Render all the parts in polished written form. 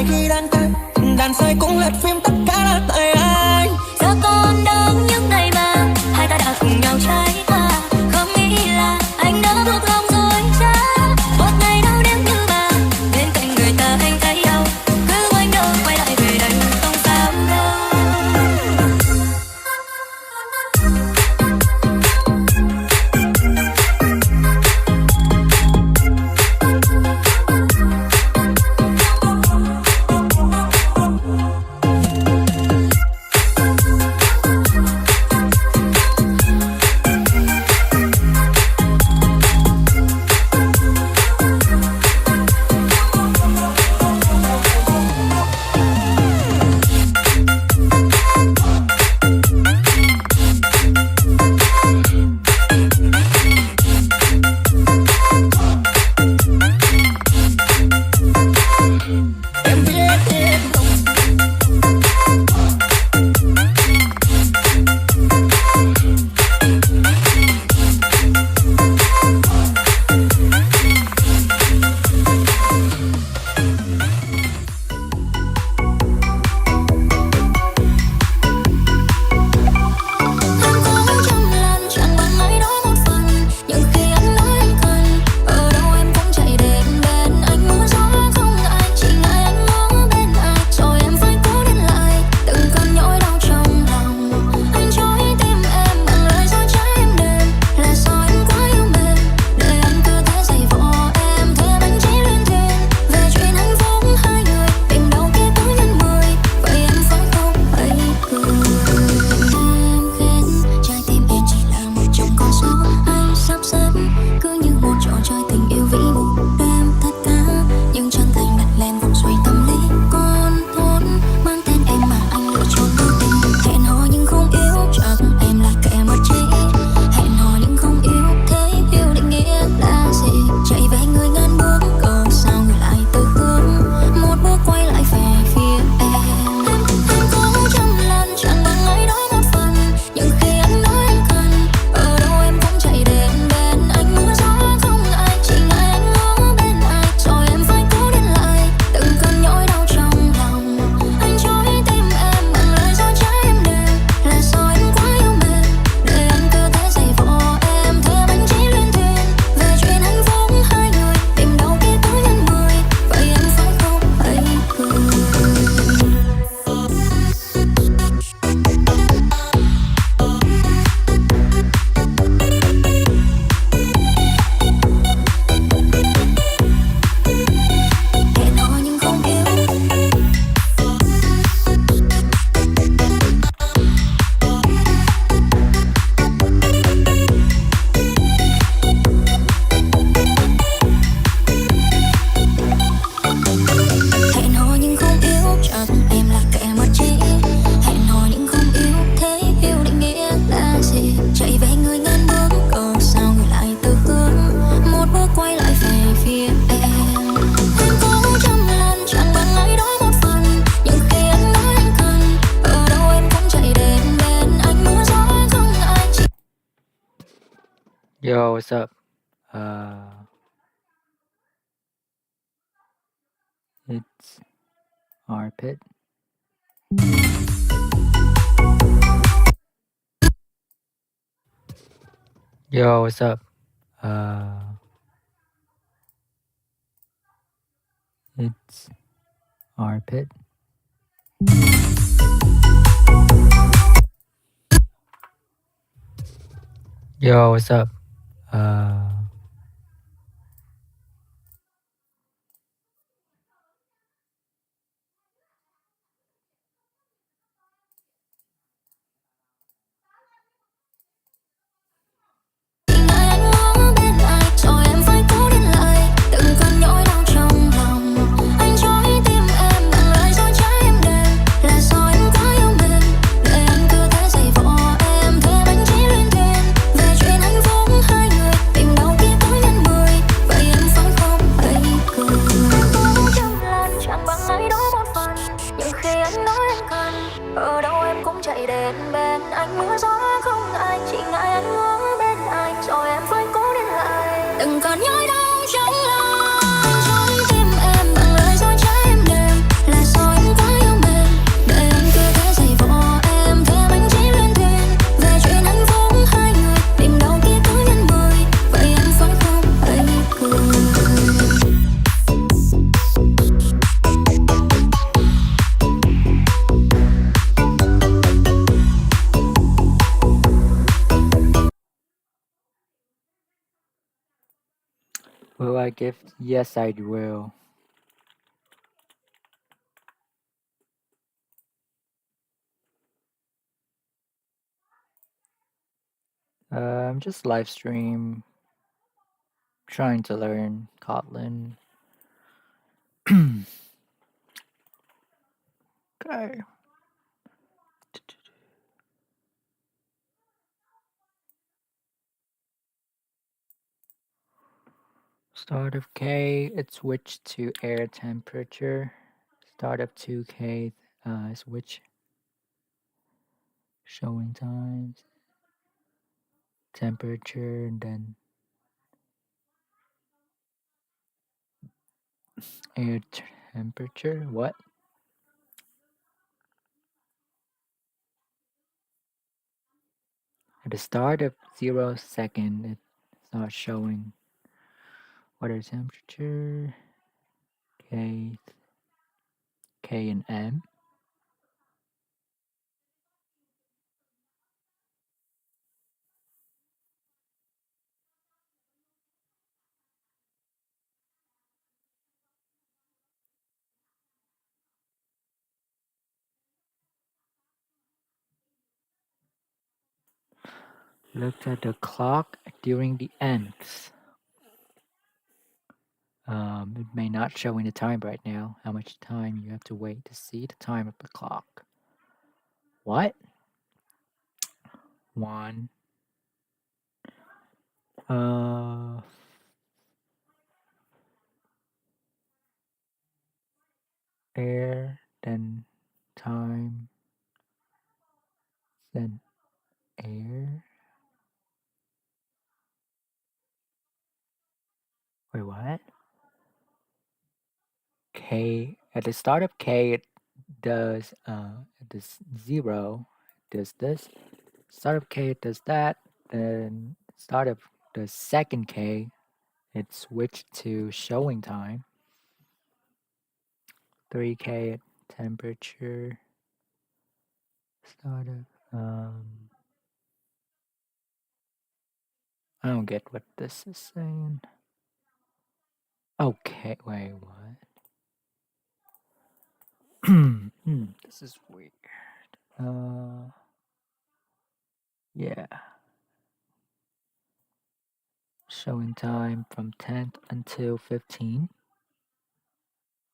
khi đang quên, đàn say cũng lật phim tất cả là tại anh. Giờ còn đang những ngày mà hai ta đã cùng nhau trải qua, không nghĩ là anh đã buộc lòng rồi chăng. Một ngày đau đớn như mà bên cạnh người ta anh thấy đau, cứ quanh đâu quay lại về đây không sao đâu. Yo, what's up? It's Arpit. Yo, what's up? It's Arpit. Yo, what's up? Đừng còn nhói đau trong lòng, anh trói tim em bằng lời dối trá êm đềm, là Will I gift? Yes, I will. I'm just live stream, trying to learn Kotlin. Okay. Start of K, it switched to air temperature. Start of 2K, switch showing times, temperature, and then air temperature. What? At the start of 0 second, it starts showing water temperature, K, K and M. Looked at the clock during the nth. It may not show in the time right now, how much time you have to wait to see the time of the clock. What? 1. Air, then time, then air. Wait, what? K, at the start of K, it does, at this 0, it does this. Start of K, it does that. Then start of the second K, it switched to showing time. 3K temperature. Start of, I don't get what this is saying. Okay, wait, what? This is weird. Yeah. Showing time from 10th until 15.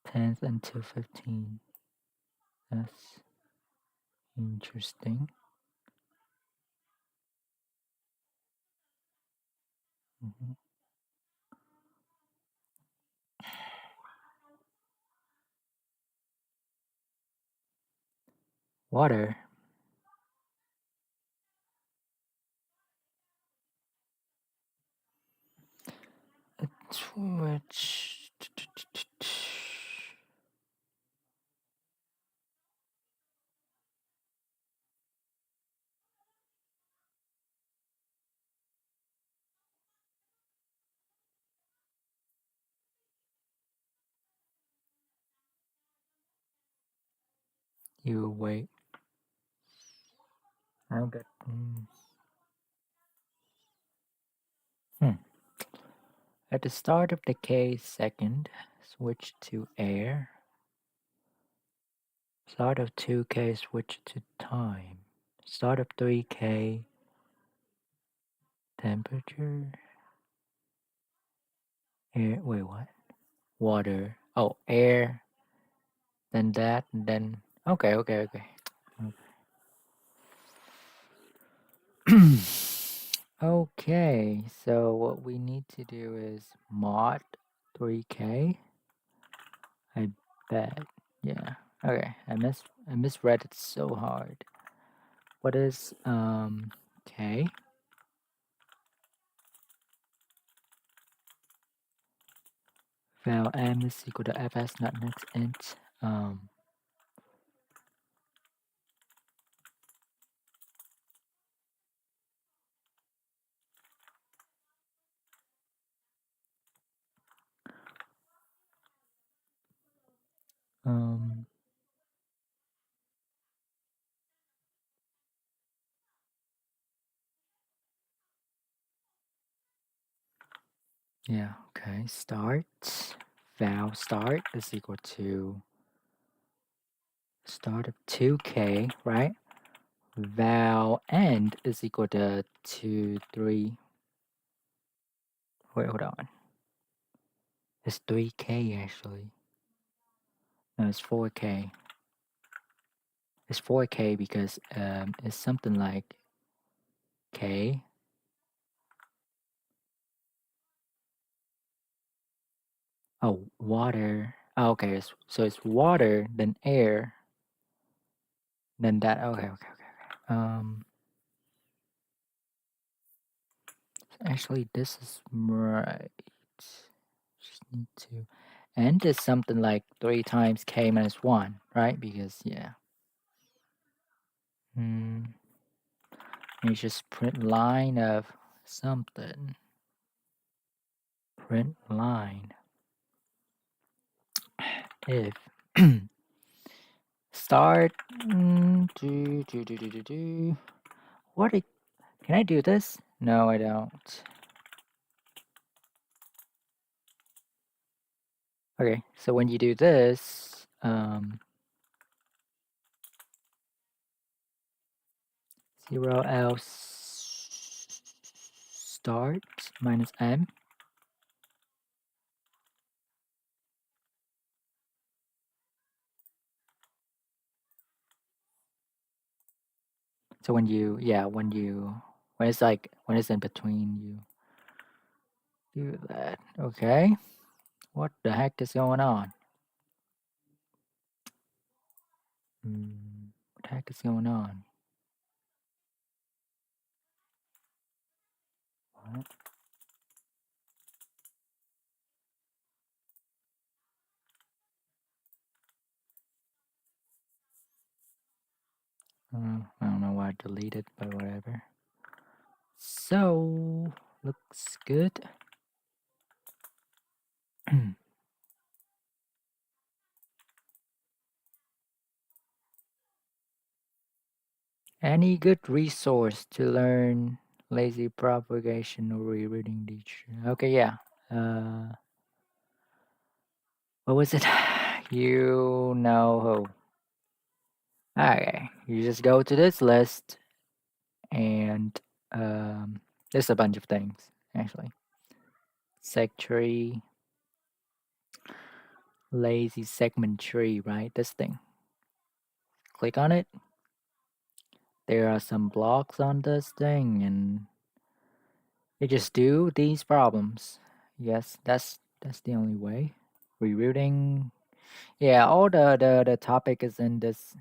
10th until 15. That's interesting. Mhm. Water. Too much. You wait. I don't get. At the start of the K second, switch to air. Start of 2K, switch to time. Start of 3K, temperature. Air, wait, what? Water. Oh, air. Then that, and then. Okay. Okay, so what we need to do is mod 3K. I bet. Yeah. Okay. I misread it so hard. What is K? Val M is equal to fs not next int. Um Yeah, okay. Start. Val start is equal to start of 2k, right? Val end is equal to 2, 3. Wait, hold on. It's 3k actually. No, it's 4k. It's 4k because it's something like k. Oh, water. Oh, okay, so it's water, then air, then that. Okay, okay, okay. Actually, this is right. Just need to. And it's something like 3 times k minus 1, right? Because, yeah. You just print line of something. Print line. If start. What? Can I do this? No, I don't. Okay, so when you do this, 0 else start minus m. So when you, yeah, when it's in between, you do that. Okay, what the heck is going on? What the heck is going on? What? I don't know why I deleted, but whatever. So, looks good. Any good resource to learn lazy propagation or rereading teacher? Okay, yeah. What was it? You know who. Okay, you just go to this list and there's a bunch of things actually. Seg tree, lazy segment tree, right? This thing. Click on it. There are some blocks on this thing and you just do these problems. Yes, that's the only way. Rerouting. Yeah, all the topic is in this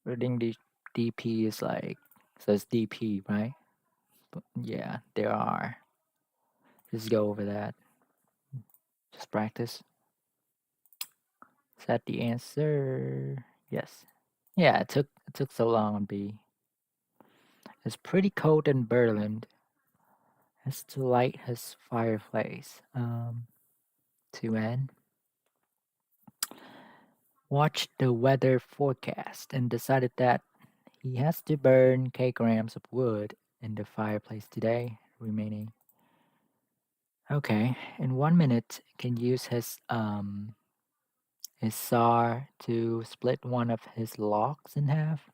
routing DP is like says DP, right? But yeah, there are. Just go over that. Just practice. Is that the answer? Yes. Yeah, it took so long on B. It's pretty cold in Berlin. Has to light his fireplace. 2N. Watched the weather forecast and decided that he has to burn k grams of wood in the fireplace today, remaining. Okay, in 1 minute, can use his saw to split one of his logs in half.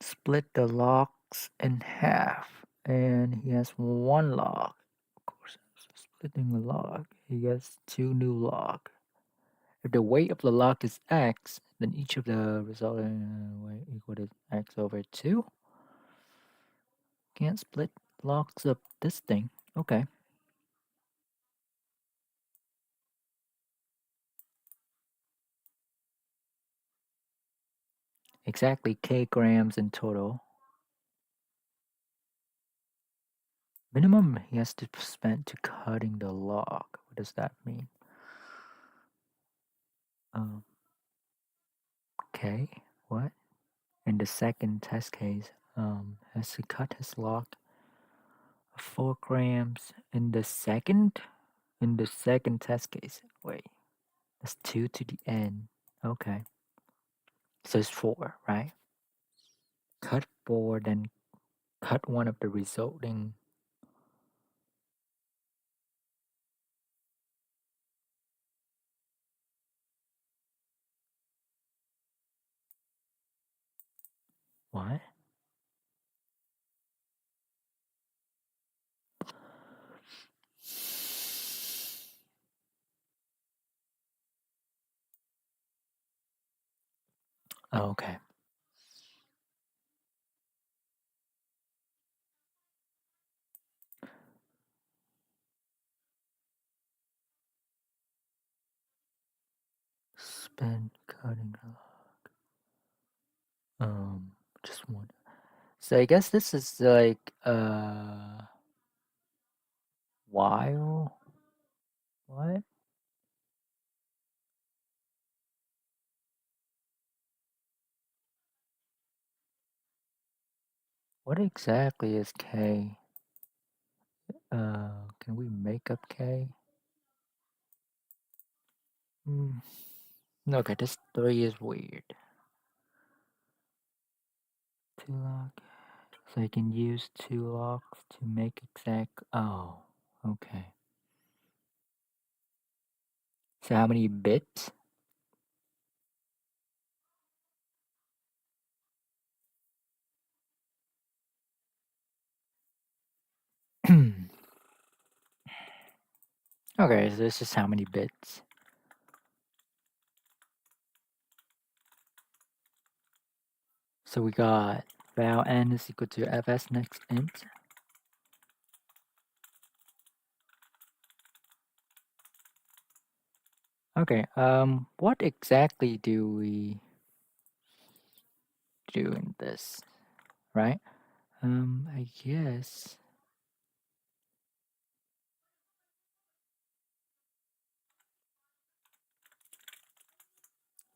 Split the logs in half, and he has one log. Of course, splitting the log, he gets 2 new log. If the weight of the log is x, then each of the resulting weight equal to x over 2. Can't split logs of this thing. Okay. Exactly k grams in total. Minimum he has to spend to cutting the log. What does that mean? Okay, what? In the second test case, has to cut his log of 4 grams in the second test case. Wait, that's 2 to the n. Okay, so it's 4, right? Cut 4, then cut one of the resulting. What? Oh, okay. Spend cutting the log. Just one. So I guess this is like while. What? What exactly is K? Can we make up K? Okay, this 3 is weird. 2 log. So I can use 2 logs to make exact. Oh, okay. So how many bits? Okay, so this is how many bits. So we got val n is equal to fs next int. Okay, what exactly do we do in this, right? I guess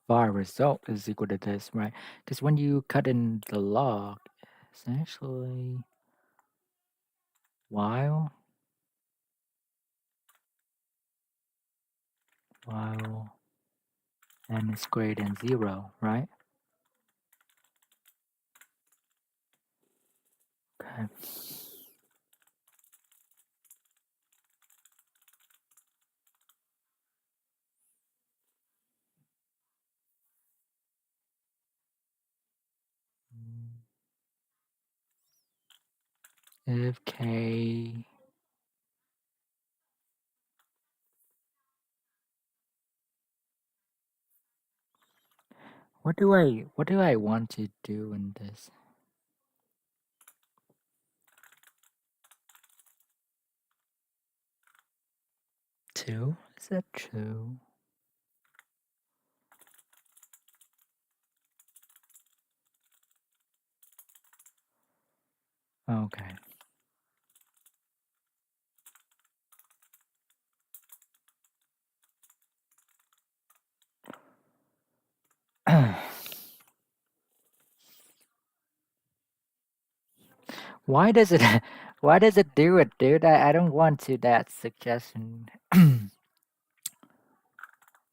var result is equal to this, right? Because when you cut in the log, it's actually while n is greater than 0, right? Okay. If k what do I want to do in this? Two? Is that true? Okay. Why does it do it, dude? I don't want to that suggestion.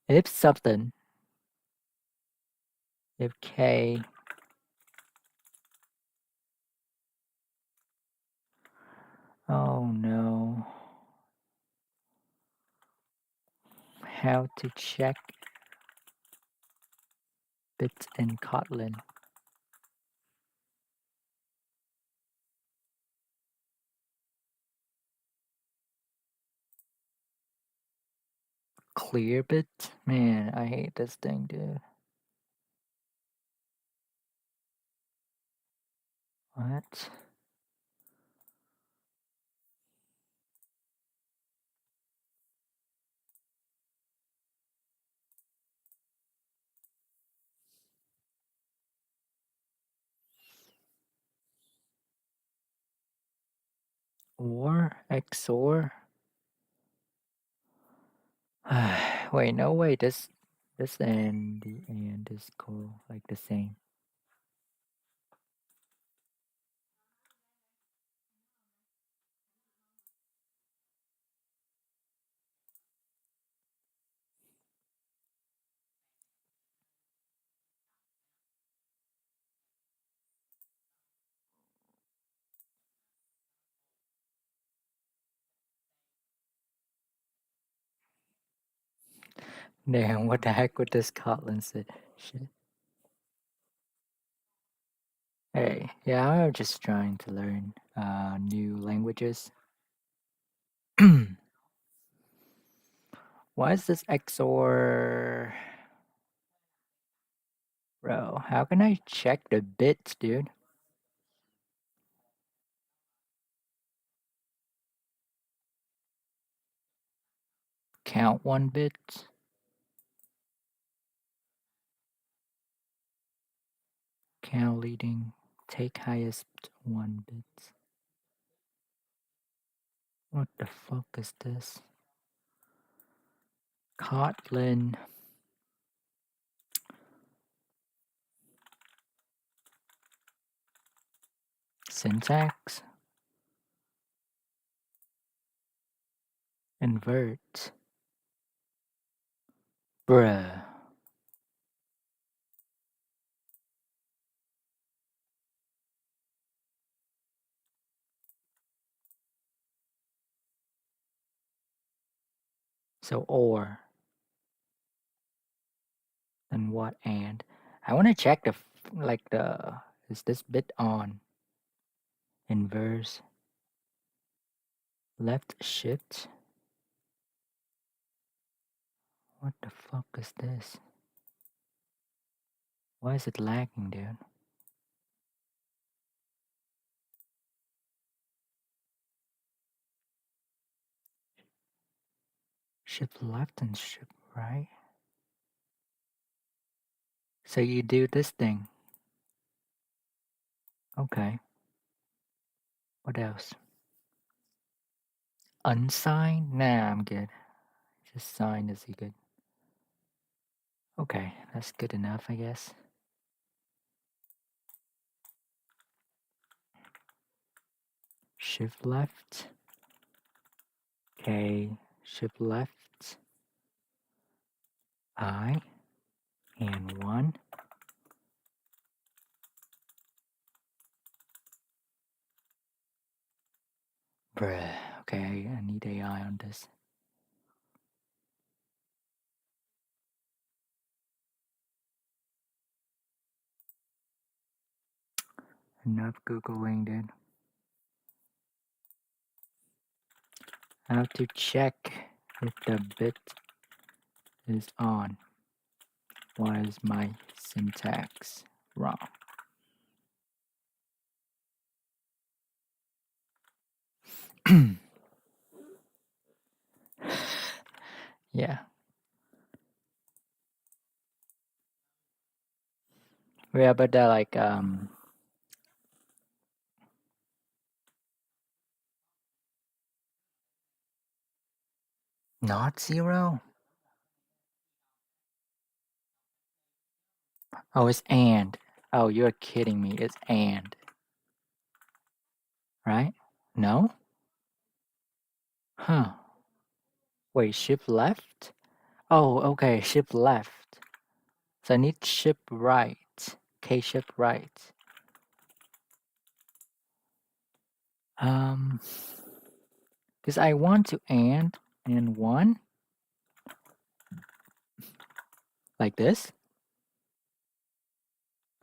If something, if k, oh no, how to check bits in Kotlin? Clear bit? Man, I hate this thing, dude. What? Or XOR? Wait, no way. This and the and is cool, like the same. Damn, what the heck with this Kotlin shit? Hey, yeah, I'm just trying to learn new languages. Why is this XOR? Bro, how can I check the bits, dude? Count 1 bit. Count leading. Take highest 1 bit. What the fuck is this? Kotlin. Syntax. Invert. Bruh. So or. And what and? I want to check is this bit on? Inverse. Left shift. What the fuck is this? Why is it lagging, dude? Shift left and shift right. So you do this thing. Okay. What else? Unsigned? Nah, I'm good. Just signed is good. Okay, that's good enough, I guess. Shift left. Okay, shift left. I and 1. Bruh. Okay, I need AI on this. Enough Googling, dude. How to check if the bit is on. Why is my syntax wrong? Yeah. Yeah, but not 0? Oh, it's and. Oh, you're kidding me. It's and. Right? No? Huh. Wait, shift left? Oh, okay, shift left. So I need shift right. Okay, shift right. Because I want to and 1 like this.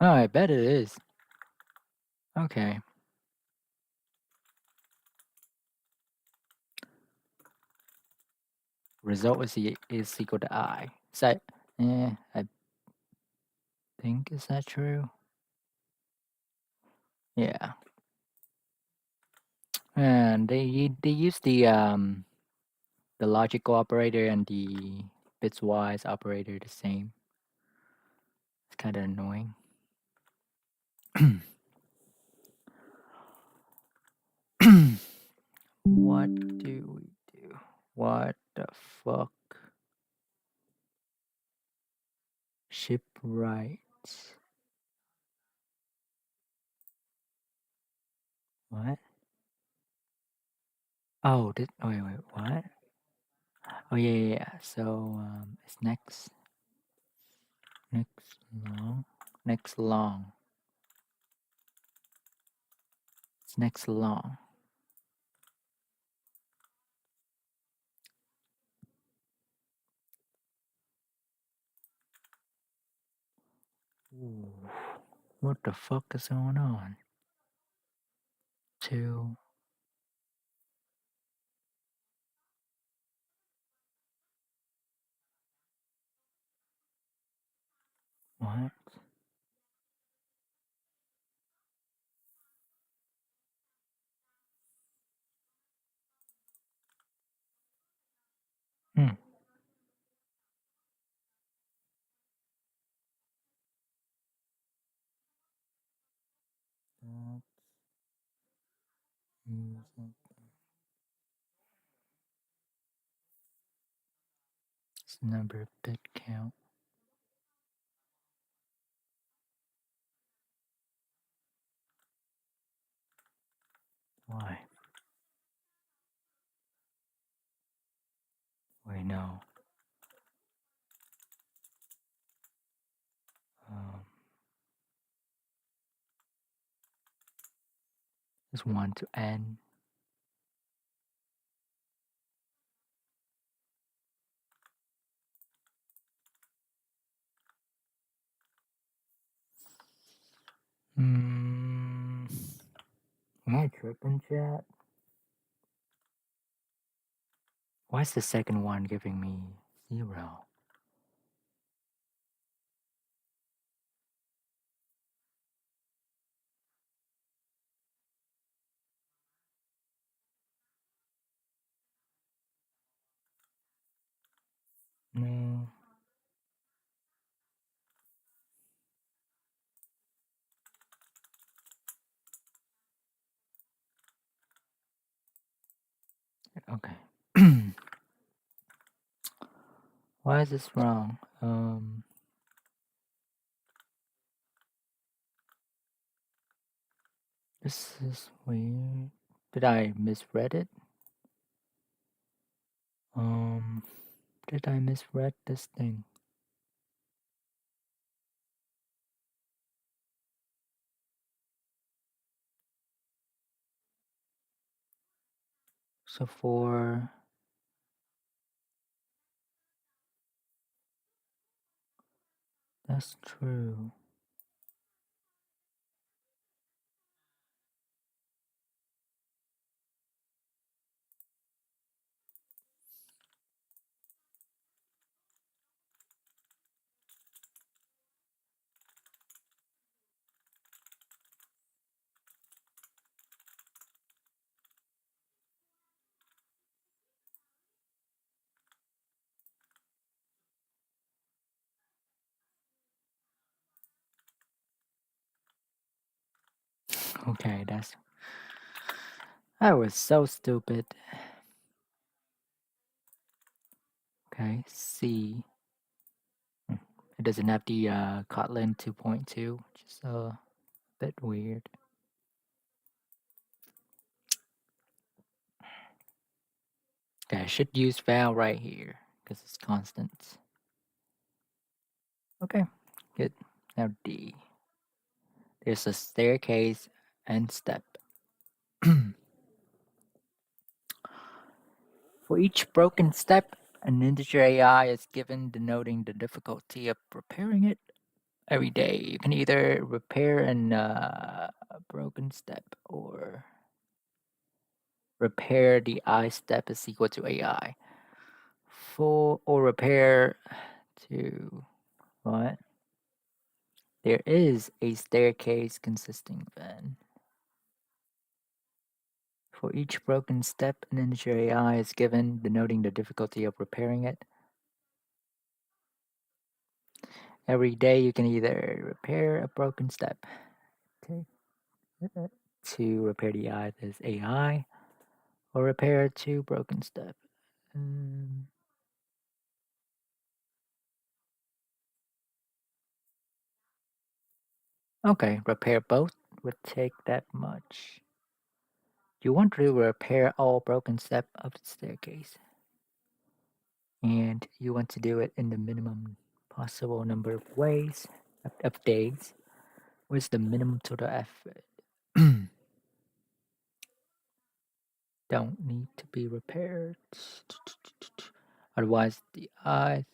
Oh, I bet it is. Okay. Result is equal to I. So, I think, is that true? Yeah. And they use the logical operator and the bitswise operator the same. It's kind of annoying. What do we do? What the fuck? Ship right. What? Oh, wait, what? Oh, yeah. So, it's next long. Next long. It's next long. What the fuck is going on? 2. What? Hmm. It's number of bit count. Why? Wait, no. It's 1 to n. Am I tripping, chat? Why is the second one giving me 0? No. Okay. Why is this wrong? This is weird. Did I misread it? Did I misread this thing? So for that's true. Okay, that was so stupid. Okay, C. It doesn't have the Kotlin 2.2, which is a bit weird. Okay, I should use val right here because it's constant. Okay, good. Now D. There's a staircase and step. For each broken step, an integer AI is given denoting the difficulty of repairing it. Every day, you can either repair a broken step or repair the I step is equal to AI. Or repair to what? There is a staircase consisting of n. For each broken step, an integer AI is given, denoting the difficulty of repairing it. Every day, you can either repair a broken step to repair the I that is AI, or repair two broken step. Okay, repair both would take that much. You want to repair all broken step of the staircase. And you want to do it in the minimum possible number of ways, of days. What's the minimum total effort? Don't need to be repaired. Otherwise, the I,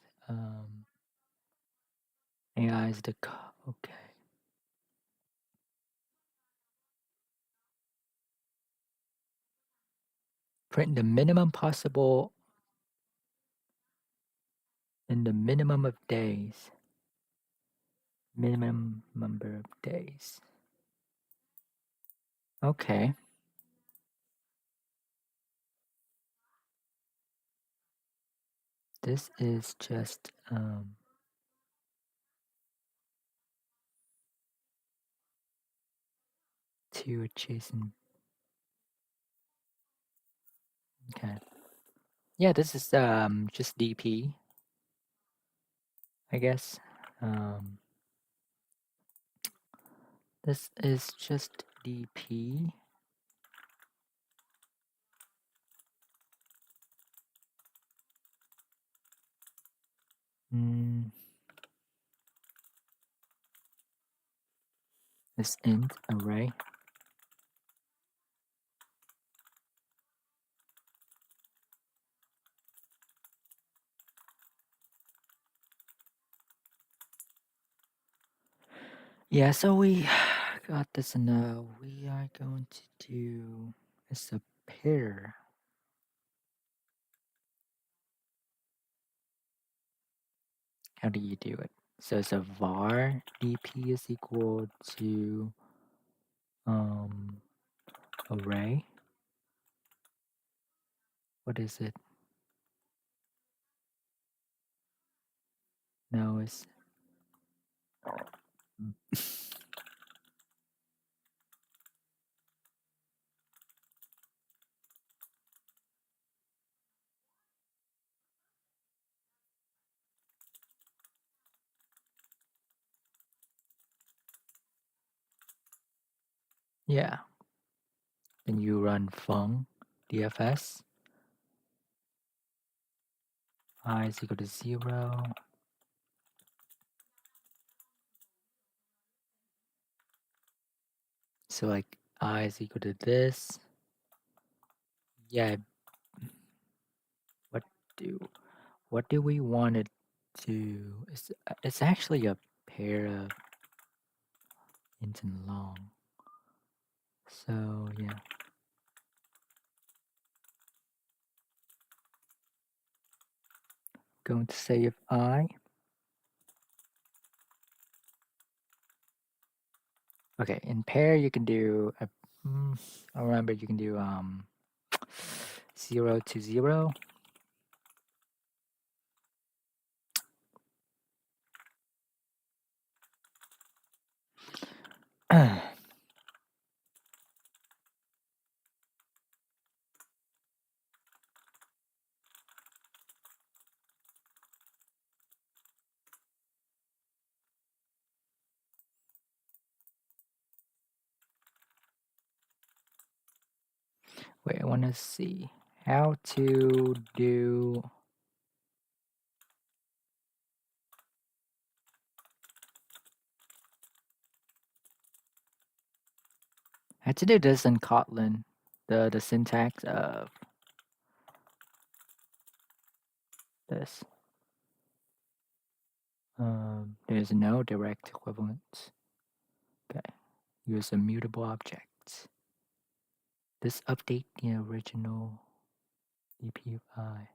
AI is the okay. Print the minimum possible in the minimum of days. Minimum number of days. Okay. This is just to adjacent. Okay. Yeah, this is just DP, I guess. This is just DP. This int array. Yeah, so we got this, and we are going to do it's a pair. How do you do it? So it's a var dp is equal to array. What is it? No, it's yeah. Then you run func dfs I is equal to 0. So like I is equal to this. Yeah. What do we want it to? It's actually a pair of int and long. So yeah. Going to say if I. Okay, in pair you can do I remember you can do 0 to 0. Wait, I want to see how to do. How to do this in Kotlin. The syntax of this. There's no direct equivalent. Okay. Use immutable objects. This update the original DPI.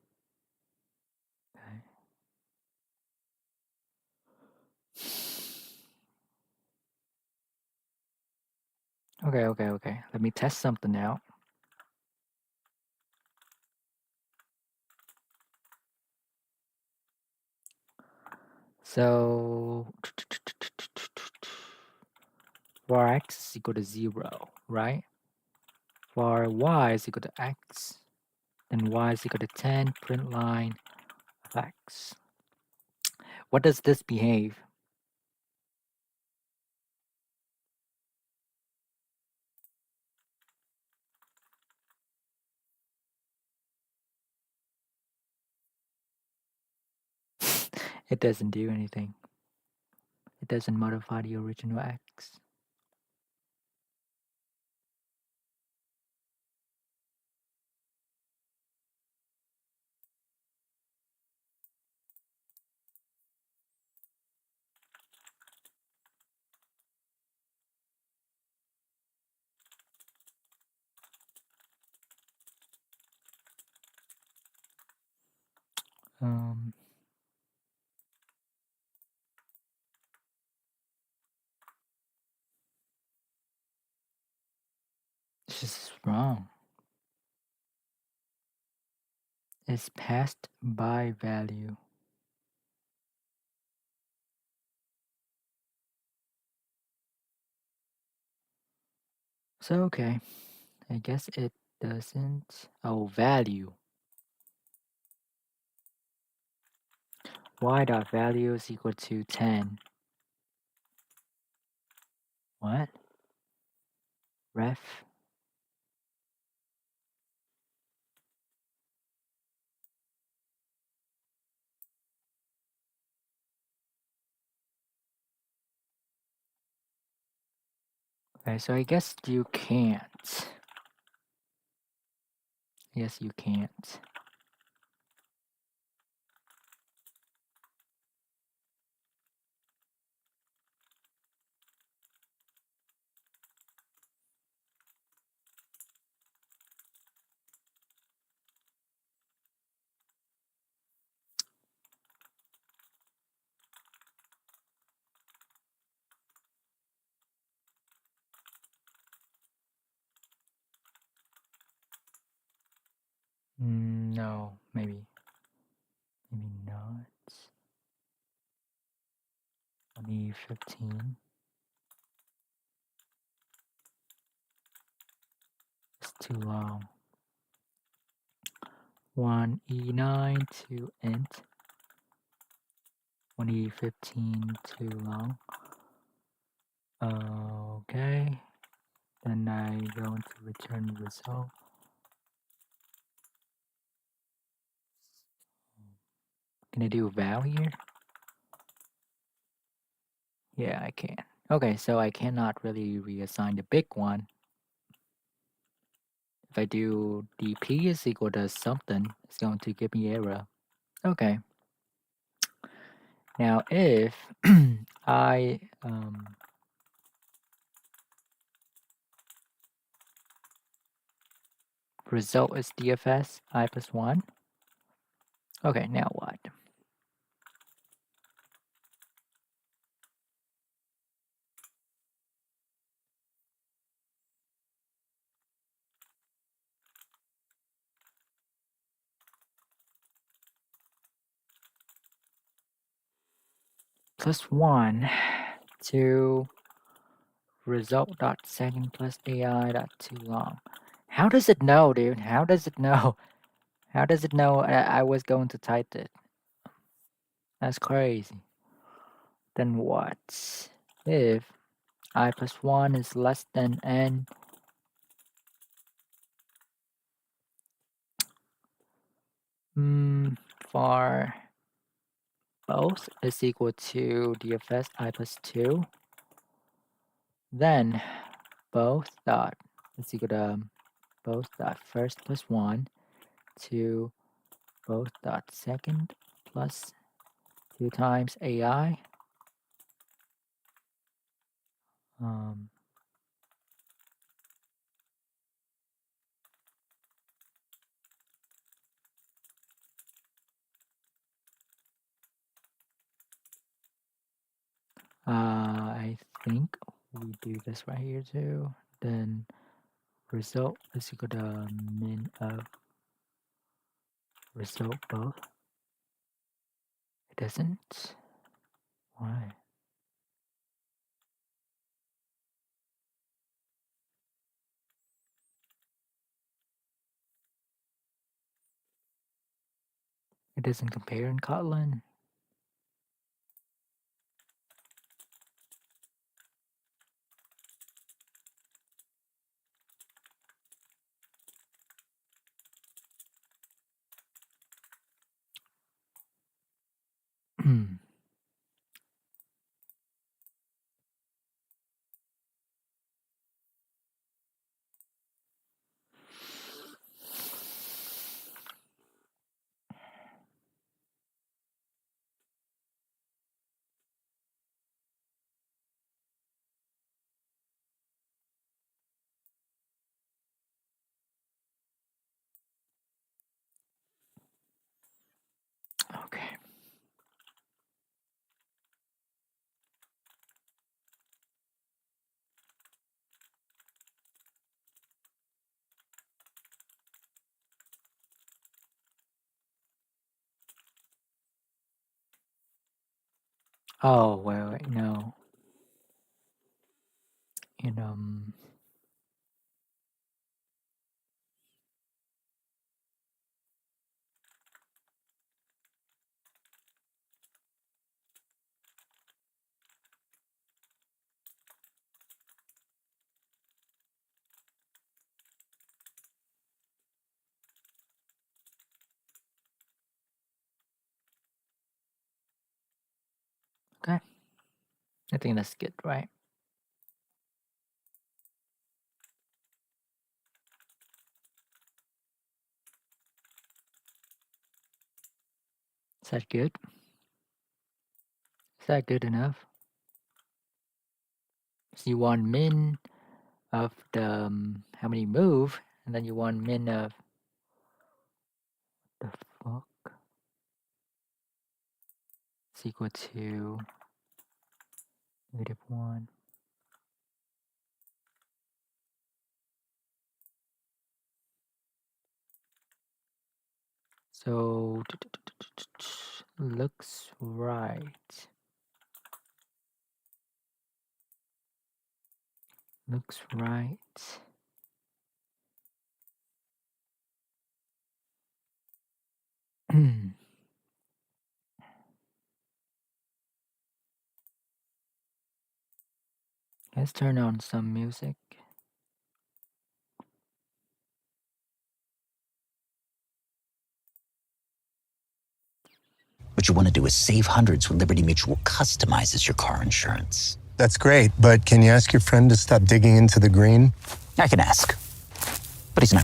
Okay. Let me test something out. So var x is equal to 0, right? Var y is equal to x. Then y is equal to 10, print line of x. What does this behave? It doesn't do anything. It doesn't modify the original x. This is wrong. Is passed by value. So okay, I guess it doesn't. Oh, value. Y dot value is equal to 10. What? Ref? Okay, so I guess you can't. Yes, you can't. No, maybe. Maybe not. 2015. It's too long. 1E9 to int. 2015 too long. Okay. Then I going to return the result. Can I do val here? Yeah, I can. Okay, so I cannot really reassign the big one. If I do dp is equal to something, it's going to give me error. Okay. Now if I result is DFS I plus 1. Okay, now what? Plus 1 to result dot second plus AI dot too long. How does it know, dude? How does it know? How does it know I was going to type it? That's crazy. Then what? If I plus 1 is less than n, for both is equal to DFS I plus 2, then both dot is equal to both dot first plus 1 to both dot second plus 2 times AI. I think we do this right here too. Then result is equal to min of result both. It doesn't. Why? It doesn't compare in Kotlin. Oh, well, no. In okay. I think that's good, right? Is that good? Is that good enough? So you want min of the how many move, and then you want min of the fuck is equal to -1. So looks right. Looks right. Let's turn on some music. What you want to do is save hundreds when Liberty Mutual customizes your car insurance. That's great, but can you ask your friend to stop digging into the green? I can ask, but he's not.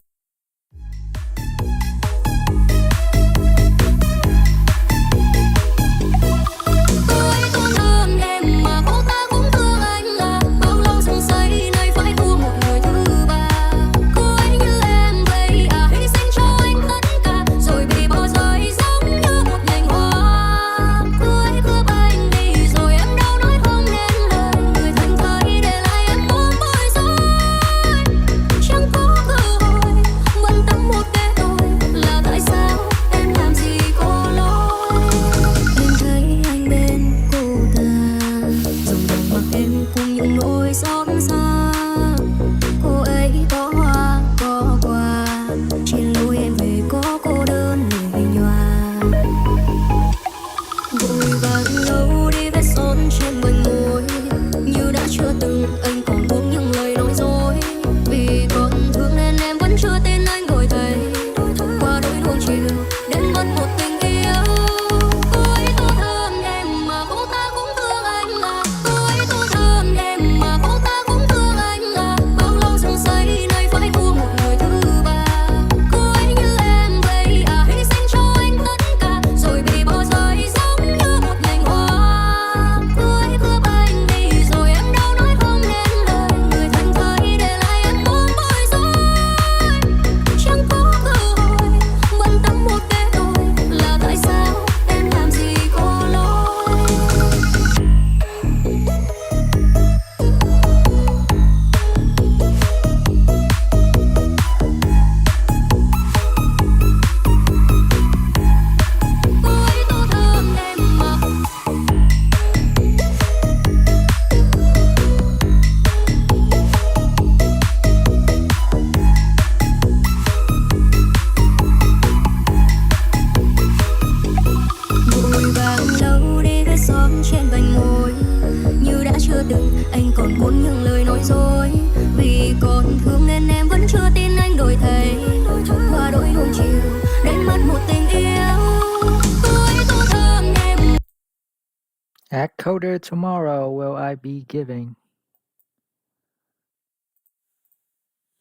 At Coder tomorrow will I be giving?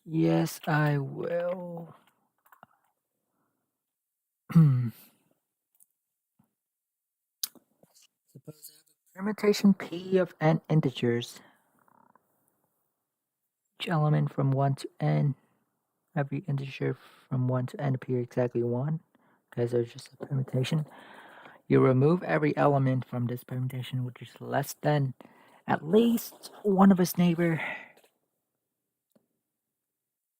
Yes, I will. Suppose I have a permutation P of n integers. Each element from 1 to n. Every integer from 1 to n appear exactly 1, because there's just a permutation. You remove every element from this permutation which is less than at least one of its neighbor.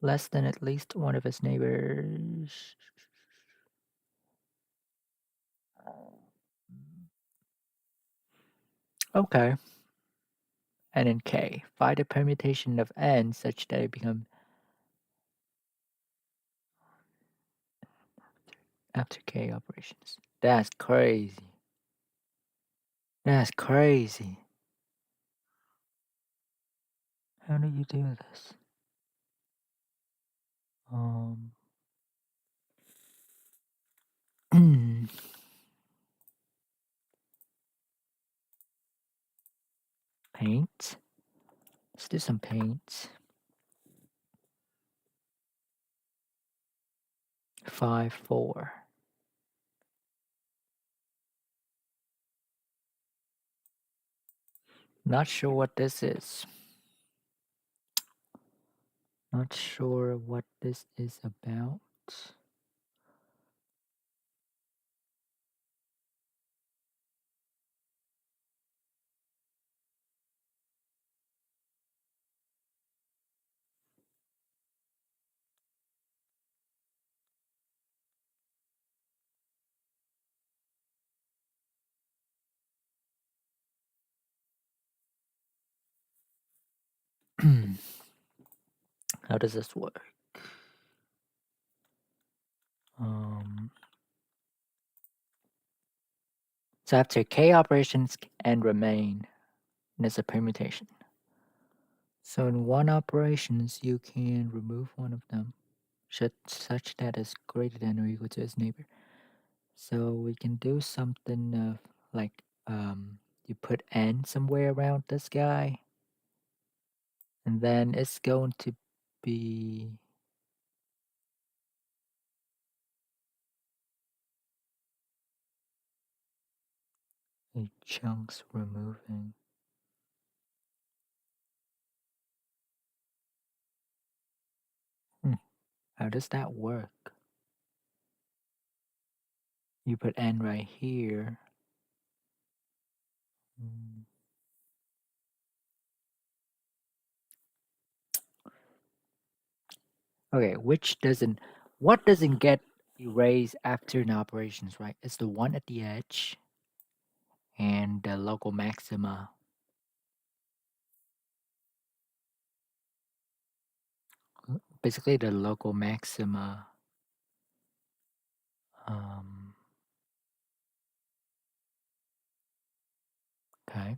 Less than at least one of its neighbors. Okay. And in K, find a permutation of n such that it becomes after K operations. That's crazy. That's crazy. How do you do this? Paint. Let's do some paint. 5, 4. Not sure what this is. Not sure what this is about. How does this work? So after K operations and remain, and it's a permutation. So in one operations, you can remove one of them, such that is greater than or equal to its neighbor. So we can do something of like you put n somewhere around this guy, and then it's going to be a chunks removing. How does that work? You put n right here. Okay, what doesn't get erased after an operations, right? It's the one at the edge and the local maxima. Basically the local maxima. Okay.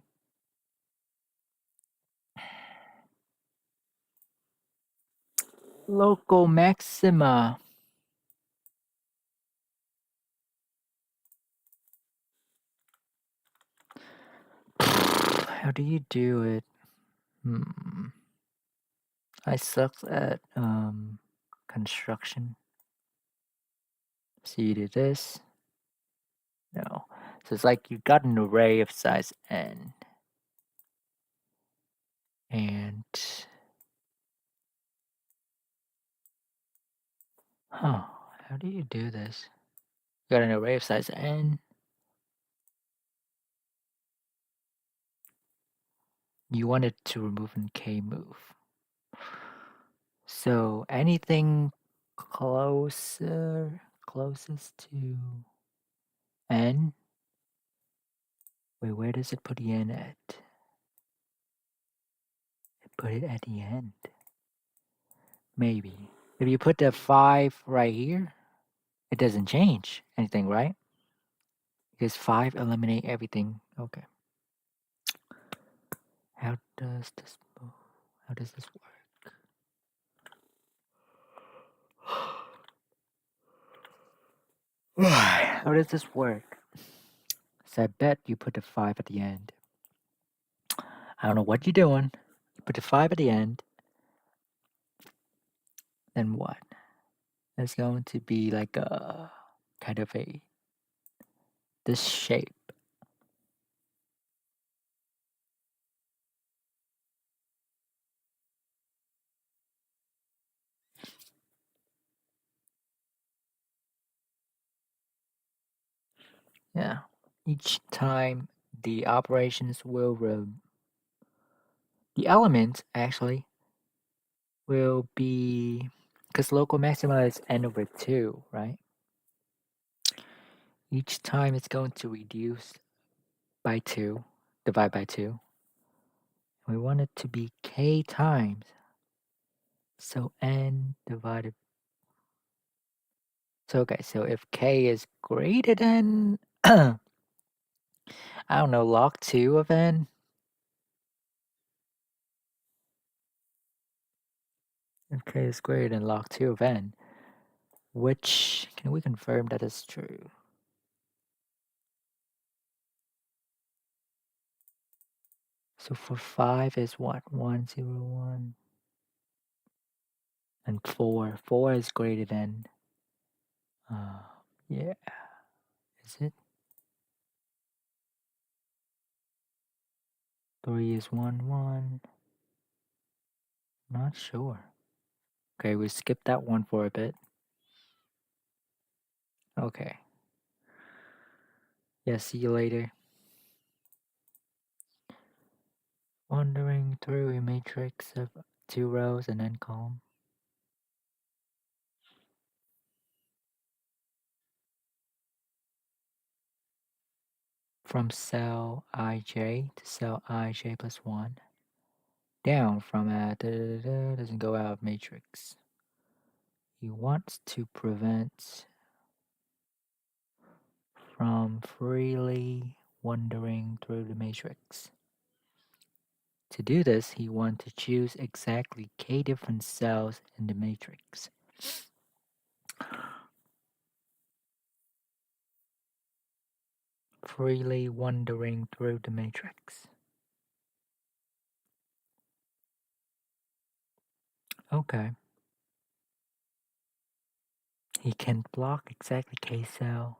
Local maxima. How do you do it? I suck at construction. So you do this. No. So it's like you've got an array of size n. And how do you do this? You got an array of size n. You want it to remove in K move. So anything closest to n. Wait, where does it put the n at? It put it at the end. Maybe. If you put the 5 right here, it doesn't change anything, right? Because 5 eliminate everything. Okay. How does this move? How does this work? How does this work? So I bet you put the 5 at the end. I don't know what you're doing. You put the 5 at the end. Then what? It's going to be like a kind of this shape. Yeah. Each time the operations will the element actually will be, because local maxima is n over 2, right? Each time it's going to reduce by 2, divide by 2. We want it to be k times. So n divided. So okay, so if k is greater than, I don't know, log 2 of n. If k is greater than log 2 of n, which, can we confirm that is true? So for 5 is what? 1, 0, 1. And 4. 4 is greater than, yeah. Is it? 3 is 1, 1. Not sure. Okay, we skip that one for a bit. Okay. Yeah, see you later. Wandering through a matrix of 2 rows and n column. From cell ij to cell ij plus 1. Down from a doesn't go out of matrix. He wants to prevent from freely wandering through the matrix. To do this, he wants to choose exactly k different cells in the matrix. Freely wandering through the matrix. Okay. He can block exactly k cell,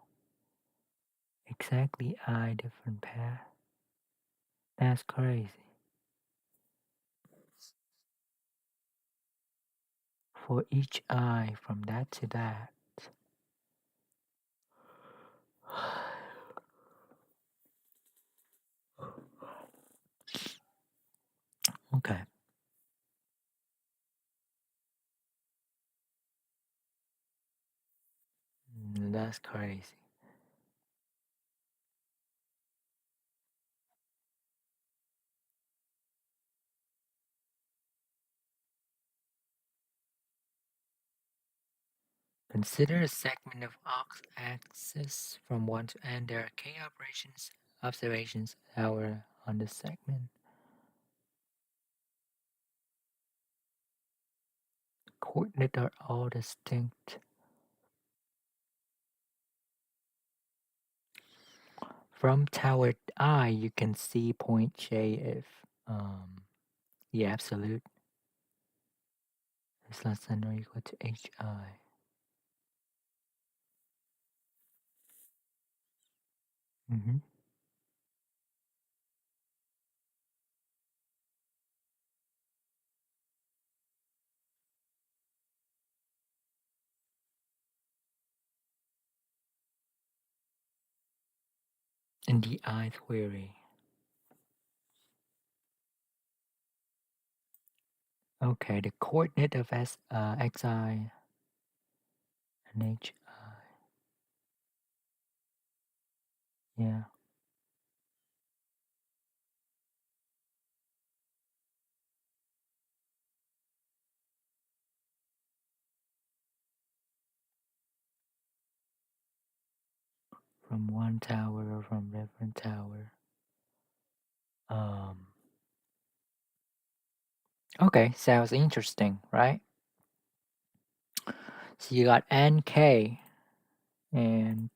exactly I different path. That's crazy. For each I from that to that. Okay. That's crazy. Consider a segment of x-axis from 1 to n. There are k observations hour on this segment. Coordinates are all distinct. From tower I, you can see point J if the absolute is less than or equal to HI. In the ith query. Okay, the coordinate of xi and hi. Yeah. From one tower or from different tower. Okay, sounds interesting, right? So you got nk and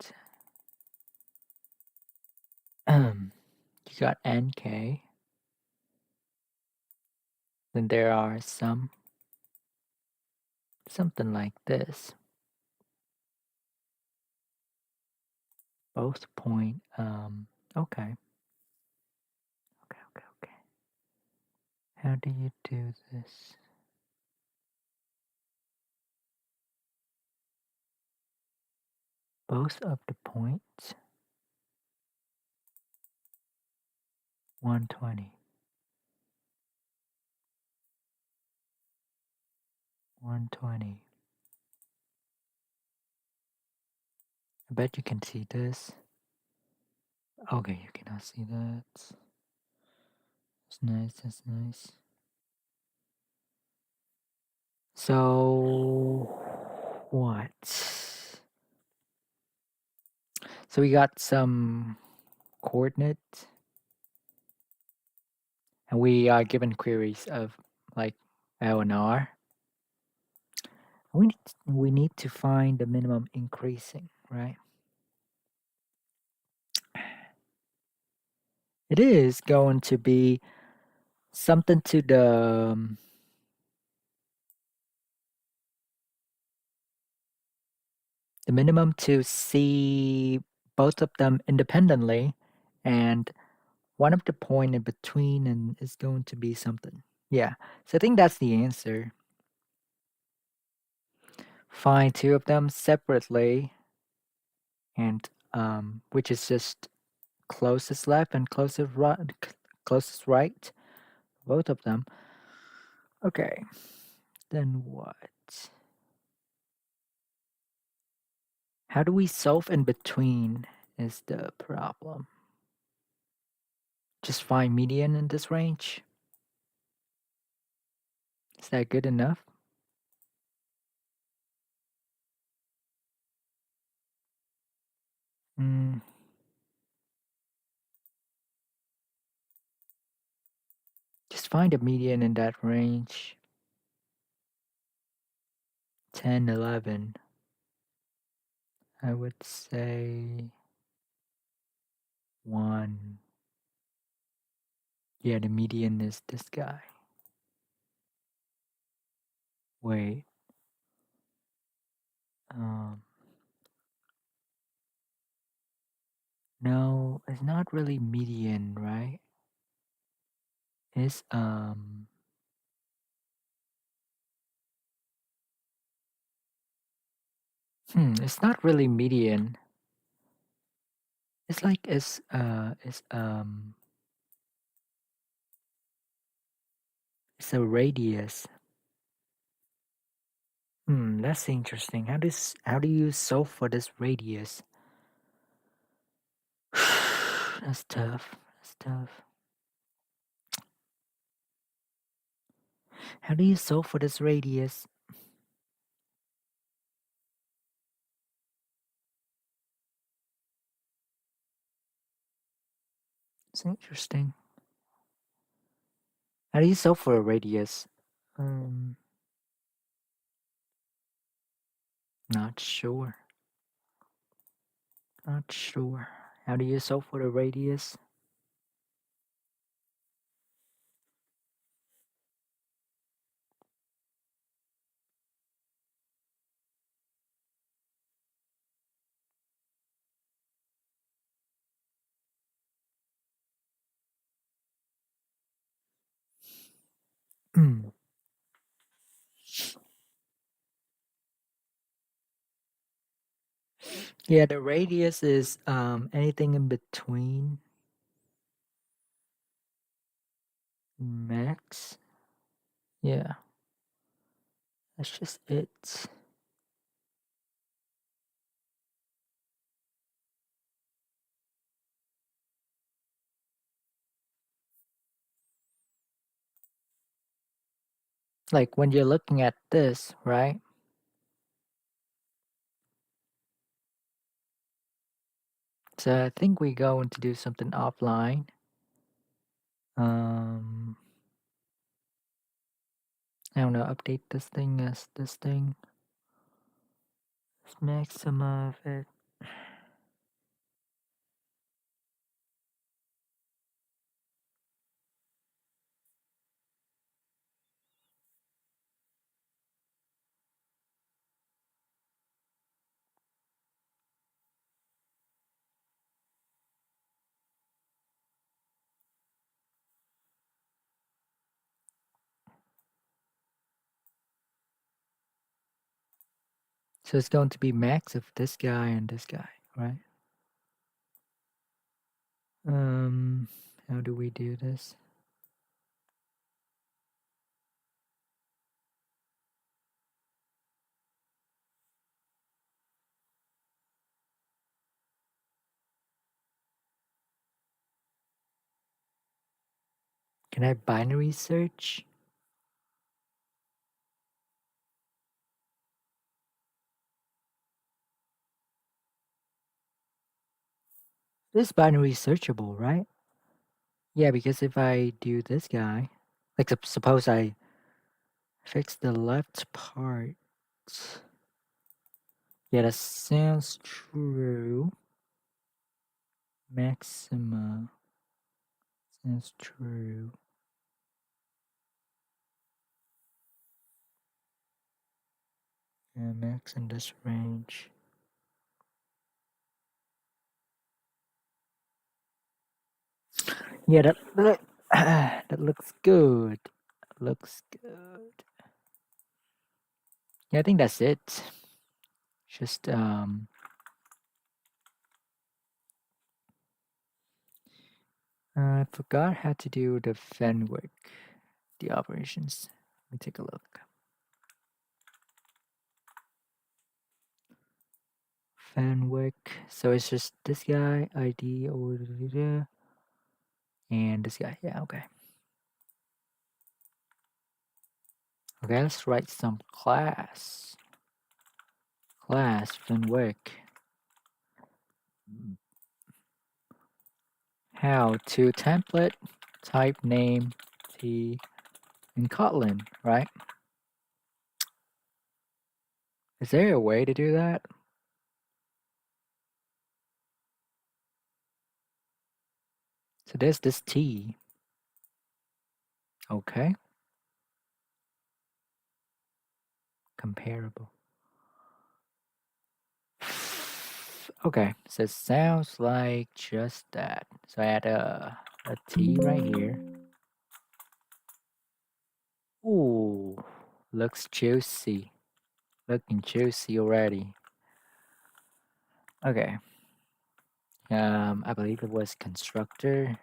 you got nk. Then there are something like this. Both point okay. Okay. How do you do this? Both of the points 120. 120. I bet you can see this. Okay, you cannot see that. That's nice. That's nice. So what? So we got some coordinates, and we are given queries of like L and R. We need to find the minimum increasing, right? It is going to be something to the minimum to see both of them independently, and one of the point in between and is going to be something. Yeah, so I think that's the answer. Find two of them separately, and which is just closest left and closest right, both of them. Okay, then what? How do we solve in between is the problem. Just find median in this range. Is that good enough? Mm. Just find a median in that range. 10, 11. I would say 1. Yeah, the median is this guy. Wait. No, it's not really median, right? It's it's not really median. It's like it's a radius. That's interesting. How do you solve for this radius? That's tough. That's tough. How do you solve for this radius? It's interesting. How do you solve for a radius? Not sure. Not sure. How do you solve for the radius? Yeah, the radius is anything in between max. Yeah, that's just it. Like when you're looking at this, right? So I think we're going to do something offline. I don't know, update this thing as this thing. Let's make some of it. So it's going to be max of this guy and this guy, right? How do we do this? Can I binary search? This binary searchable, right? Yeah, because if I do this guy, like suppose I fix the left part. Yeah, that sounds true. Maxima sounds true. Yeah, max in this range. Yeah, that looks good. Looks good. Yeah, I think that's it. Just I forgot how to do the Fenwick, the operations. Let me take a look. Fenwick. So it's just this guy, ID, and this guy. Yeah, okay. Okay, let's write some class. Class Fenwick. How to template, type name, T, in Kotlin, right? Is there a way to do that? So there's this T. Okay. Comparable. Okay, so it sounds like just that. So I add a T right here. Ooh, looks juicy. Looking juicy already. Okay. I believe it was constructor.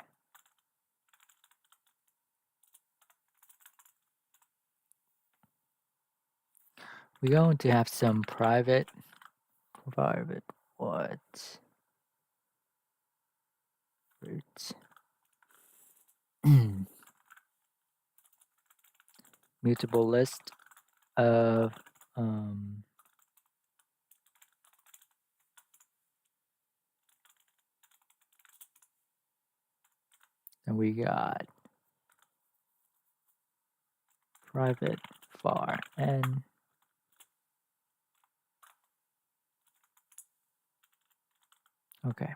We're going to have some private what? Root. Mutable list of and we got private var n. Okay.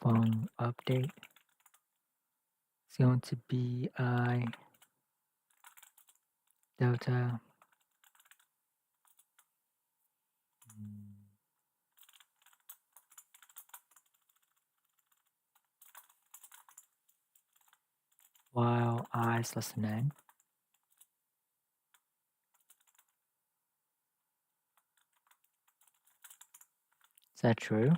Phone update. It's going to be I delta while I is less than n. Is that true?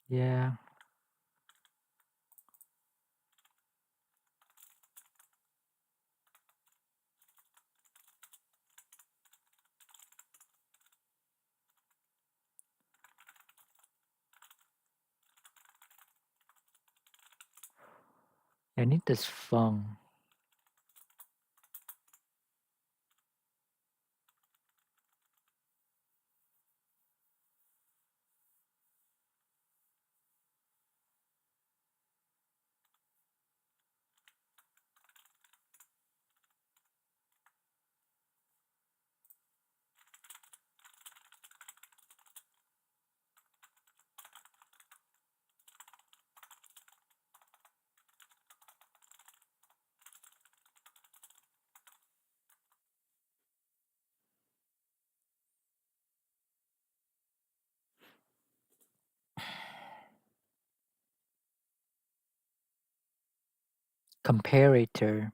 Yeah. I need this phone. Comparator.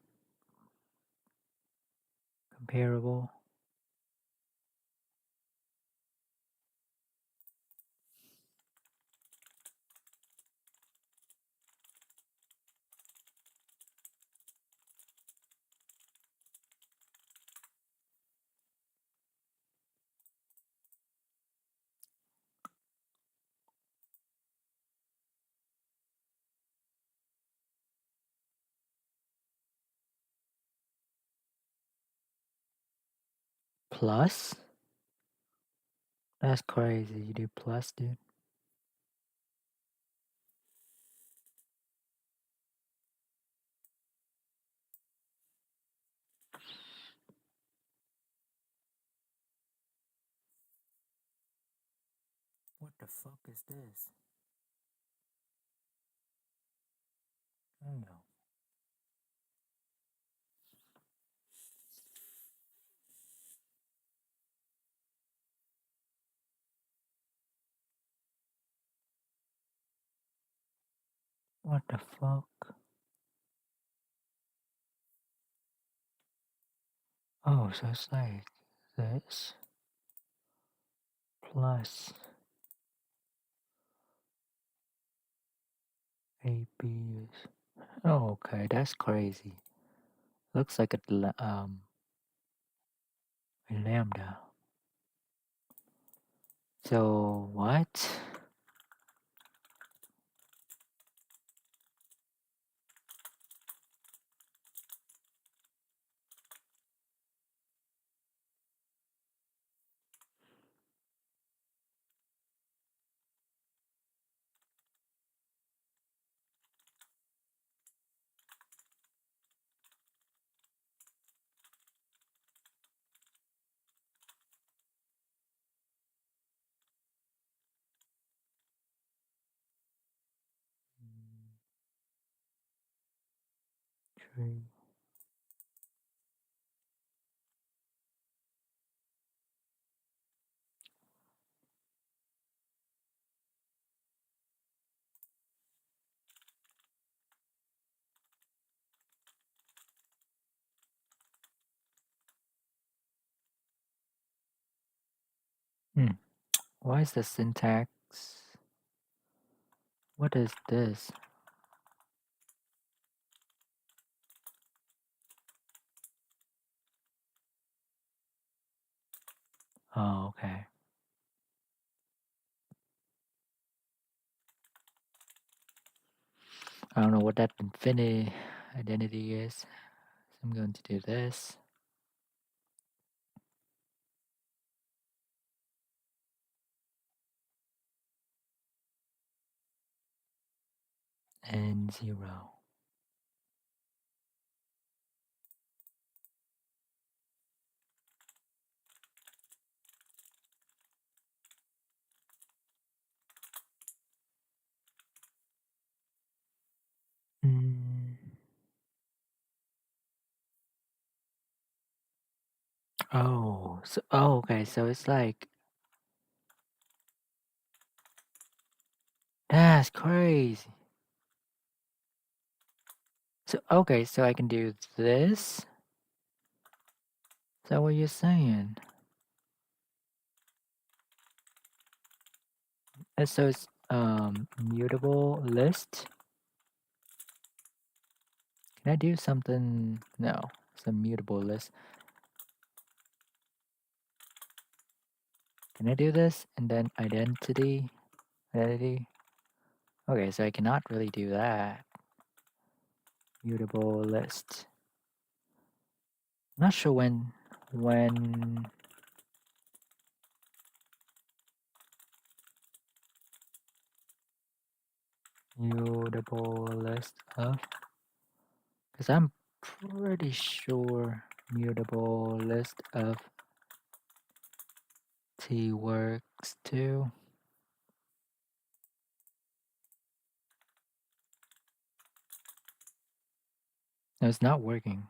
Comparable. Plus? That's crazy. You do plus, dude. What the fuck is this? I don't know. What the fuck? Oh, so it's like this plus AB is. Oh, okay, that's crazy. Looks like a lambda. So what? Tree. Why is the syntax? What is this? Oh, okay. I don't know what that infinity identity is. So I'm going to do this. And 0. Oh, so okay, so it's like that's crazy. So okay, so I can do this. Is that what you're saying? And so it's mutable list. Can I do something? No, it's a mutable list. Can I do this and then identity? Okay, so I cannot really do that. Mutable list. Not sure when mutable list of, because I'm pretty sure mutable list of T works too. No, it's not working.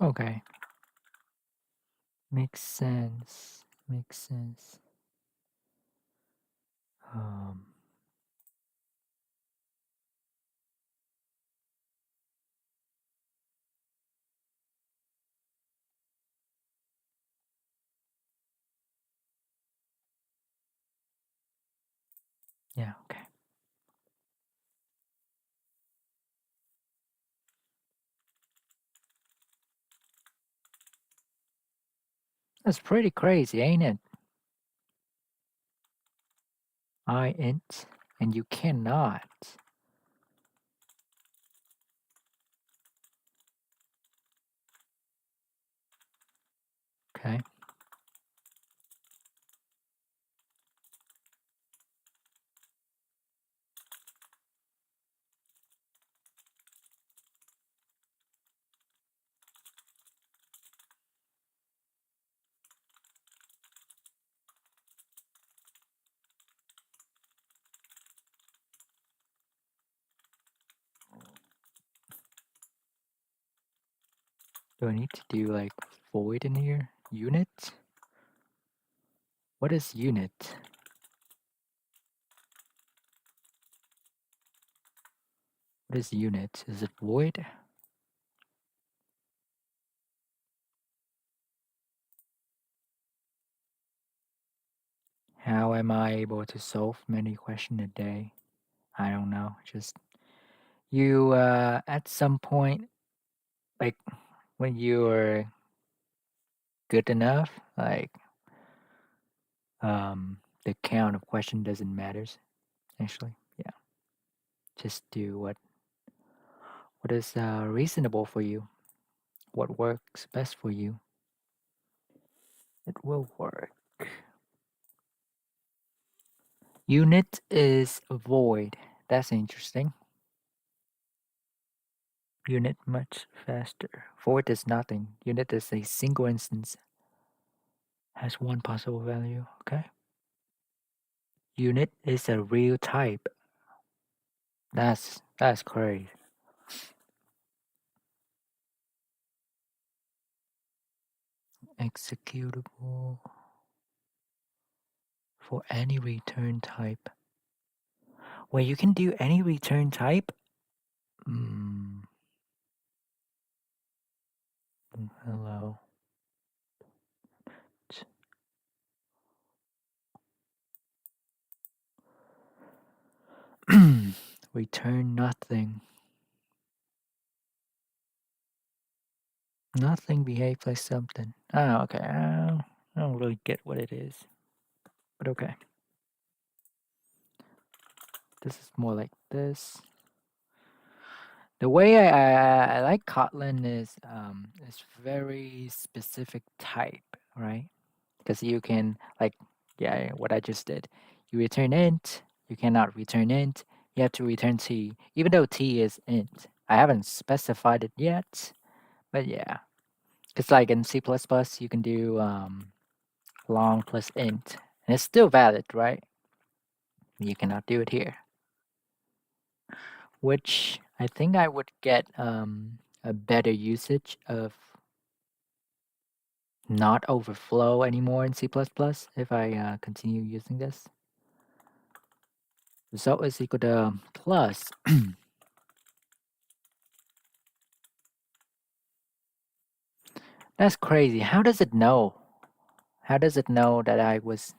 Okay. Makes sense. Makes sense. Yeah, okay. That's pretty crazy, ain't it? I int, and you cannot. Okay. Do I need to do like void in here? Unit? What is unit? What is unit? Is it void? How am I able to solve many questions a day? I don't know. Just you at some point, like when you're good enough, like the count of question doesn't matters. Actually, yeah. Just do what is reasonable for you. What works best for you. It will work. Unit is void. That's interesting. Unit much faster. Void is nothing. Unit is a single instance. Has one possible value. Okay. Unit is a real type. That's crazy. Executable for any return type. Wait, you can do any return type? Hello. Return nothing. Nothing behaves like something. Oh, okay. I don't really get what it is. But okay. This is more like this. The way I like Kotlin is it's very specific type, right? Because you can like what I just did. You return int, you cannot return int, you have to return t, even though t is int. I haven't specified it yet, but yeah. It's like in C++, you can do long plus int, and it's still valid, right? You cannot do it here. Which I think I would get a better usage of not overflow anymore in C++ if I continue using this. Result is equal to plus. That's crazy. How does it know? How does it know that I was...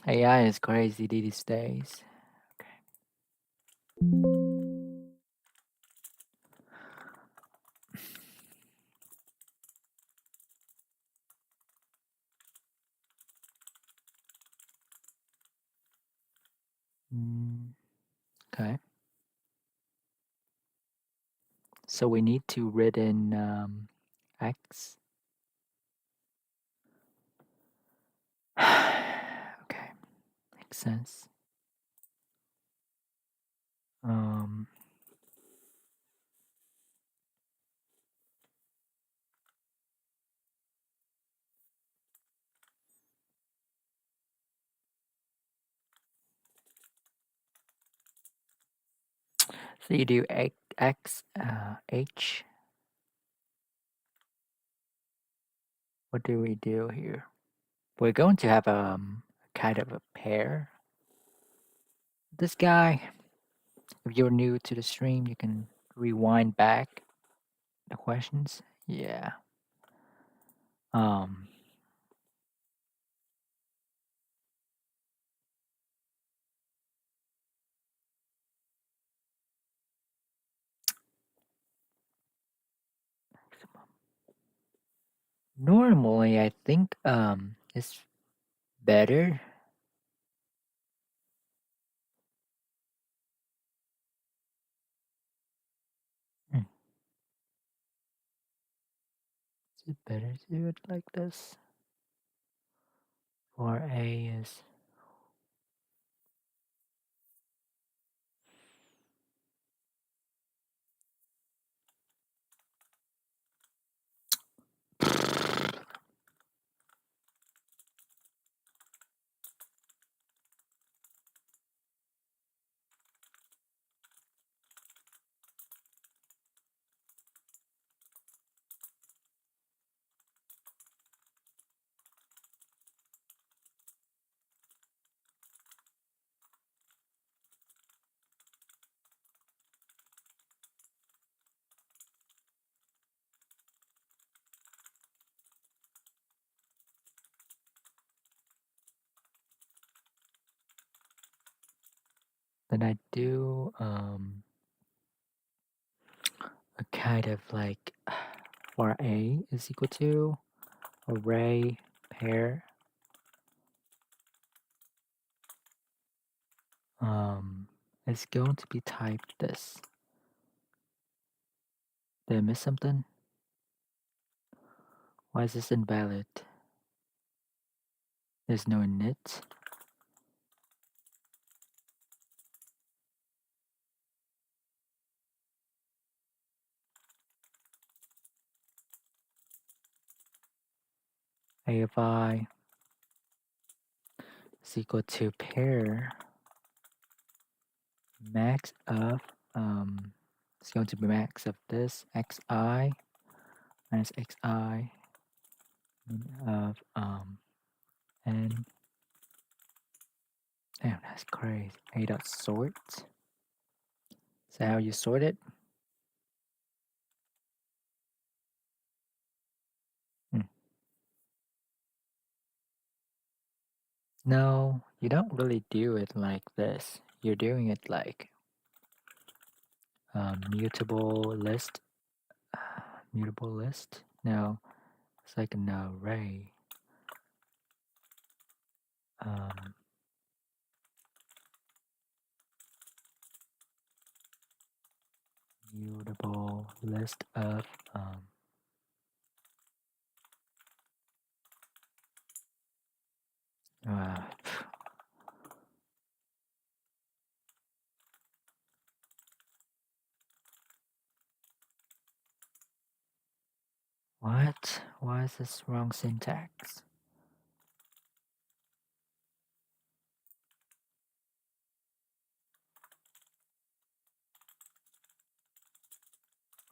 AI is crazy these days. Okay. So we need to read in X. Okay, makes sense. So you do X, H, What do we do here? We're going to have kind of a pair. This guy, if you're new to the stream, you can rewind back the questions. Yeah. Um, Normally, I think it's better. Hmm. Is it better to do it like this? For A is then I do a kind of like for A is equal to array pair is going to be typed this. Did I miss something? Why is this invalid? There's no init. A of I is equal to pair max of it's going to be max of this xi minus xi of n. Damn, that's crazy. A dot sort. Is that how you sort it? No, you don't really do it like this. You're doing it like mutable list. Mutable list. No, it's like an array. Mutable list of uh, what? Why is this wrong syntax?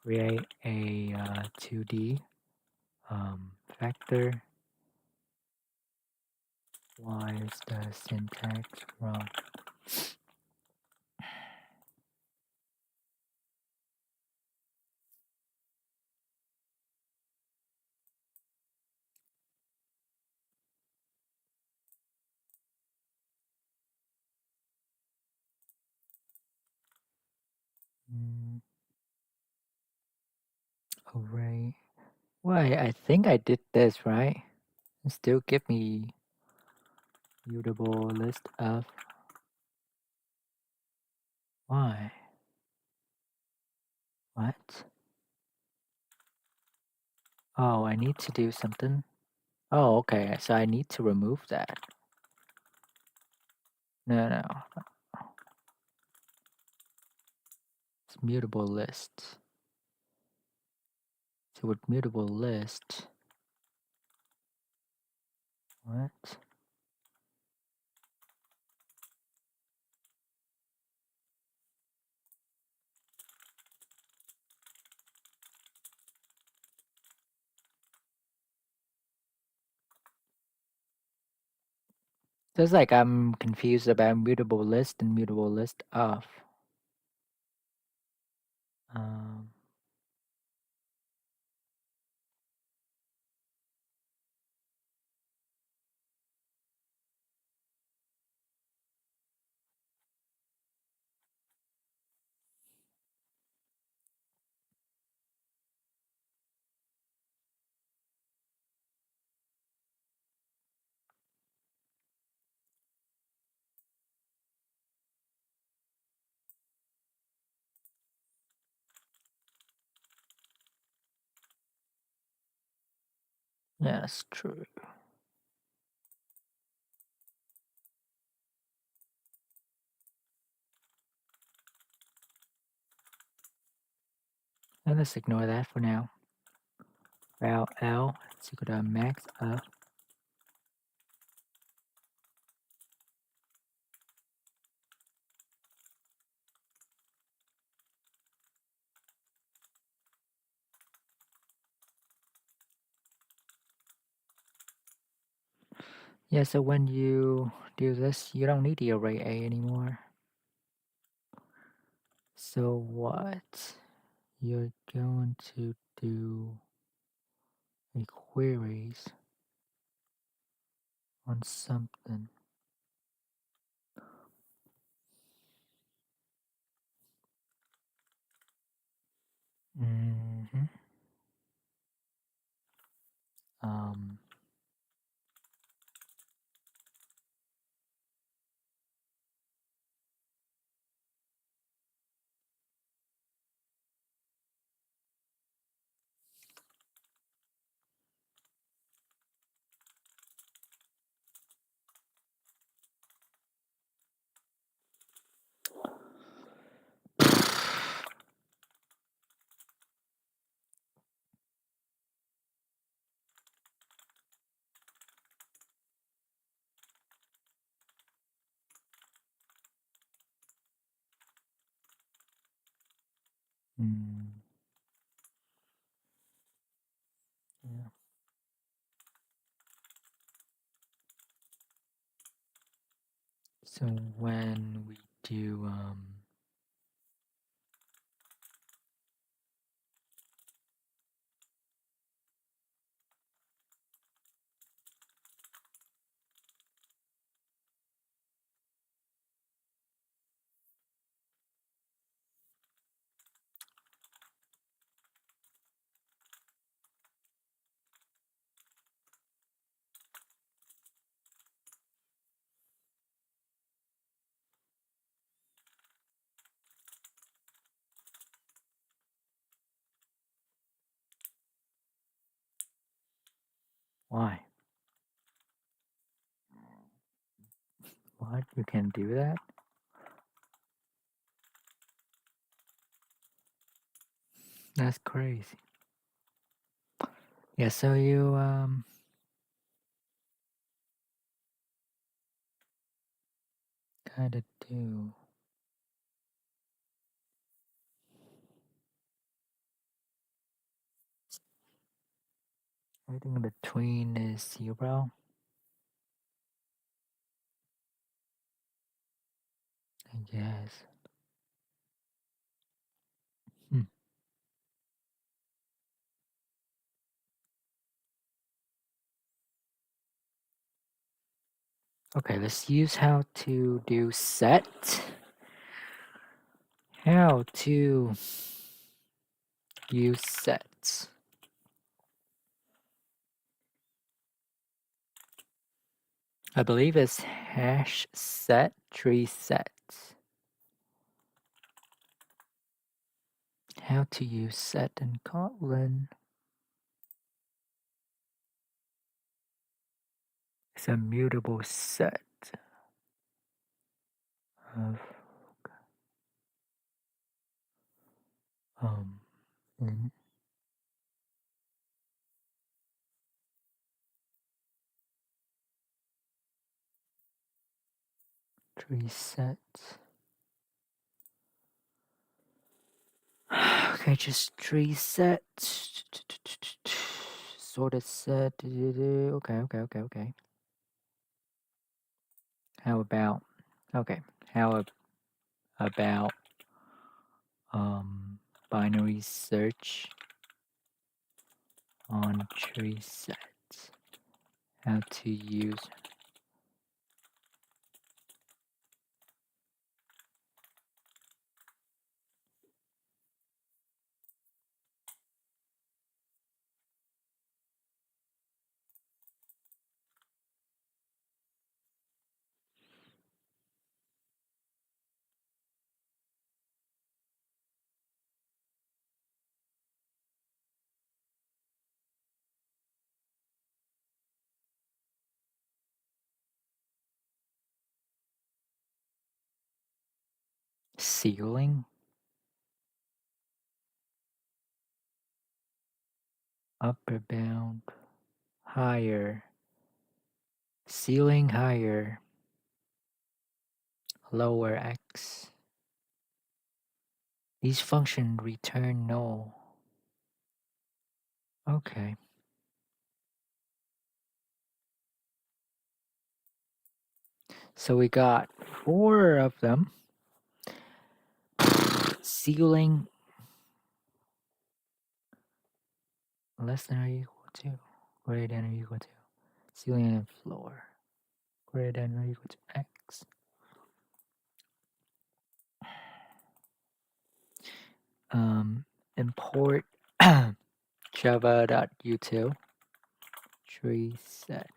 Create a 2D vector. Why is the syntax wrong? Array. Why? I think I did this right. It still give me mutable list of. Why? What? Oh, I need to do something. Oh, okay. So I need to remove that. No. It's mutable list. So with mutable list, what? Just like I'm confused about mutable list and mutable list of. Yeah, that's true. And let's ignore that for now. Val L is equal to max of. Yeah, so when you do this, you don't need the array A anymore. So what you're going to do a queries on something. Mm-hmm. Yeah. So when we do why? What? You can do that? That's crazy. Yeah, so you kinda do. Everything in between is 0. I guess. Okay, let's use how to do set. How to use sets. I believe it's hash set tree sets. How to use set in Kotlin. It's a mutable set of in tree sets. Okay, just tree set. Sorted set. Okay. How about, okay, how about binary search on tree sets? How to use ceiling, upper bound, higher, ceiling higher, lower x. These functions return null. Okay. So we got 4 of them. Ceiling less than or equal to, greater than or equal to. Ceiling and floor greater than or equal to x. Import java.util tree set.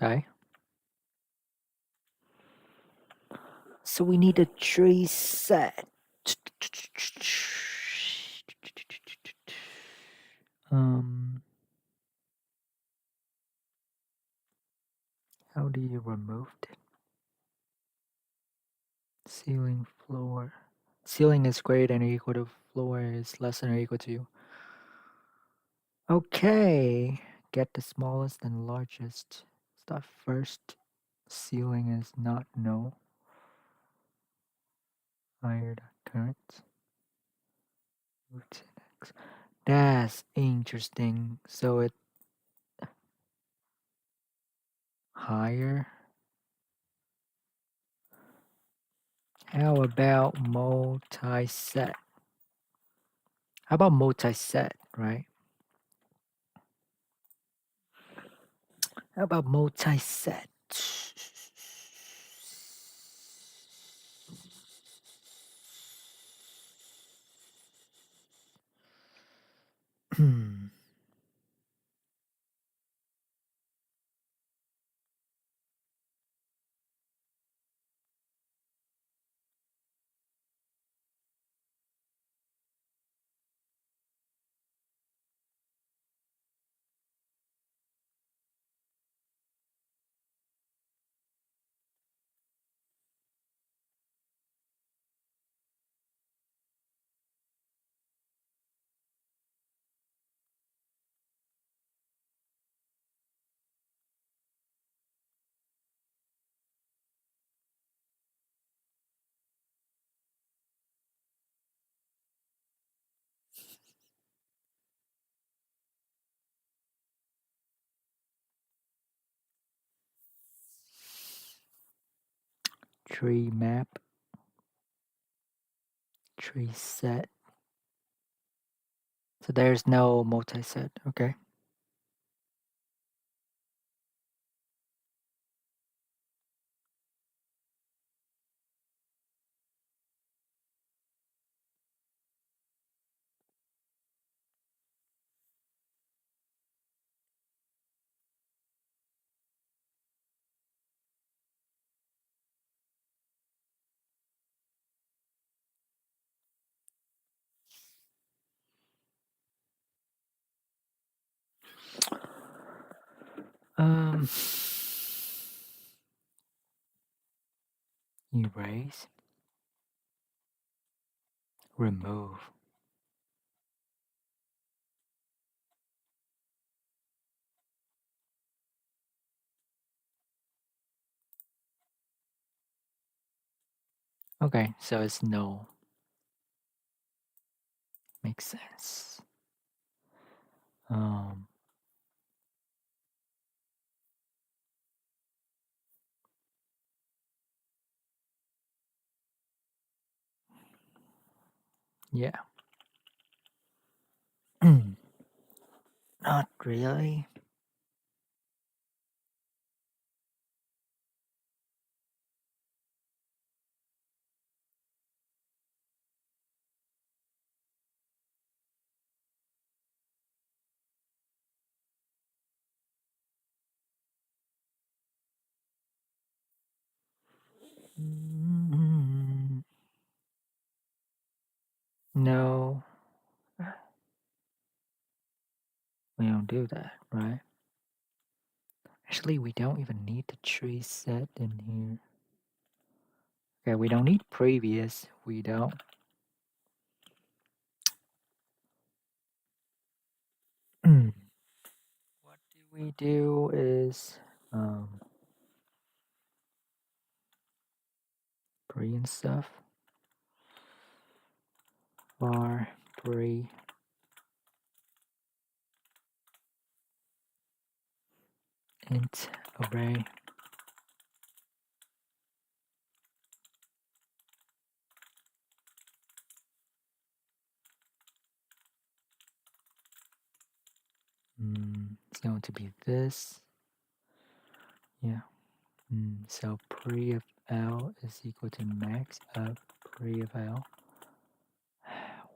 Okay. So we need a tree set. How do you remove it? Ceiling, floor. Ceiling is greater than or equal to, floor is less than or equal to. Okay, get the smallest and largest stuff first. Ceiling is not null. Higher the current. That's interesting. So it higher. How about multi-set? How about multi-set, right? How about multi-set? Tree map, tree set. So there's no multi-set, okay. Erase, remove. Okay, so it's null. Makes sense. Yeah. Not really. No, we don't do that, right? Actually, we don't even need the tree set in here. Okay, we don't need previous. We don't. What do we do is pre and stuff. Var pre int array. It's going to be this. Yeah. So pre of L is equal to max of pre of L.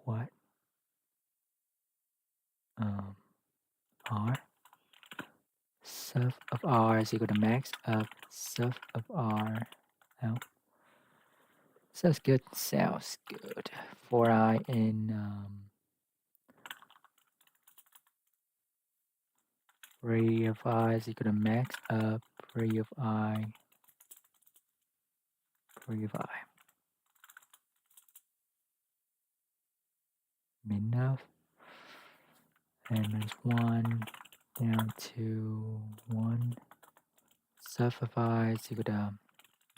What? R. Sub of R is equal to max of sub of R L. Sounds good. Sounds good. For I in pre of I is equal to max of pre of I. Pre of I. Min of n minus 1 down to 1. Sub of I is equal to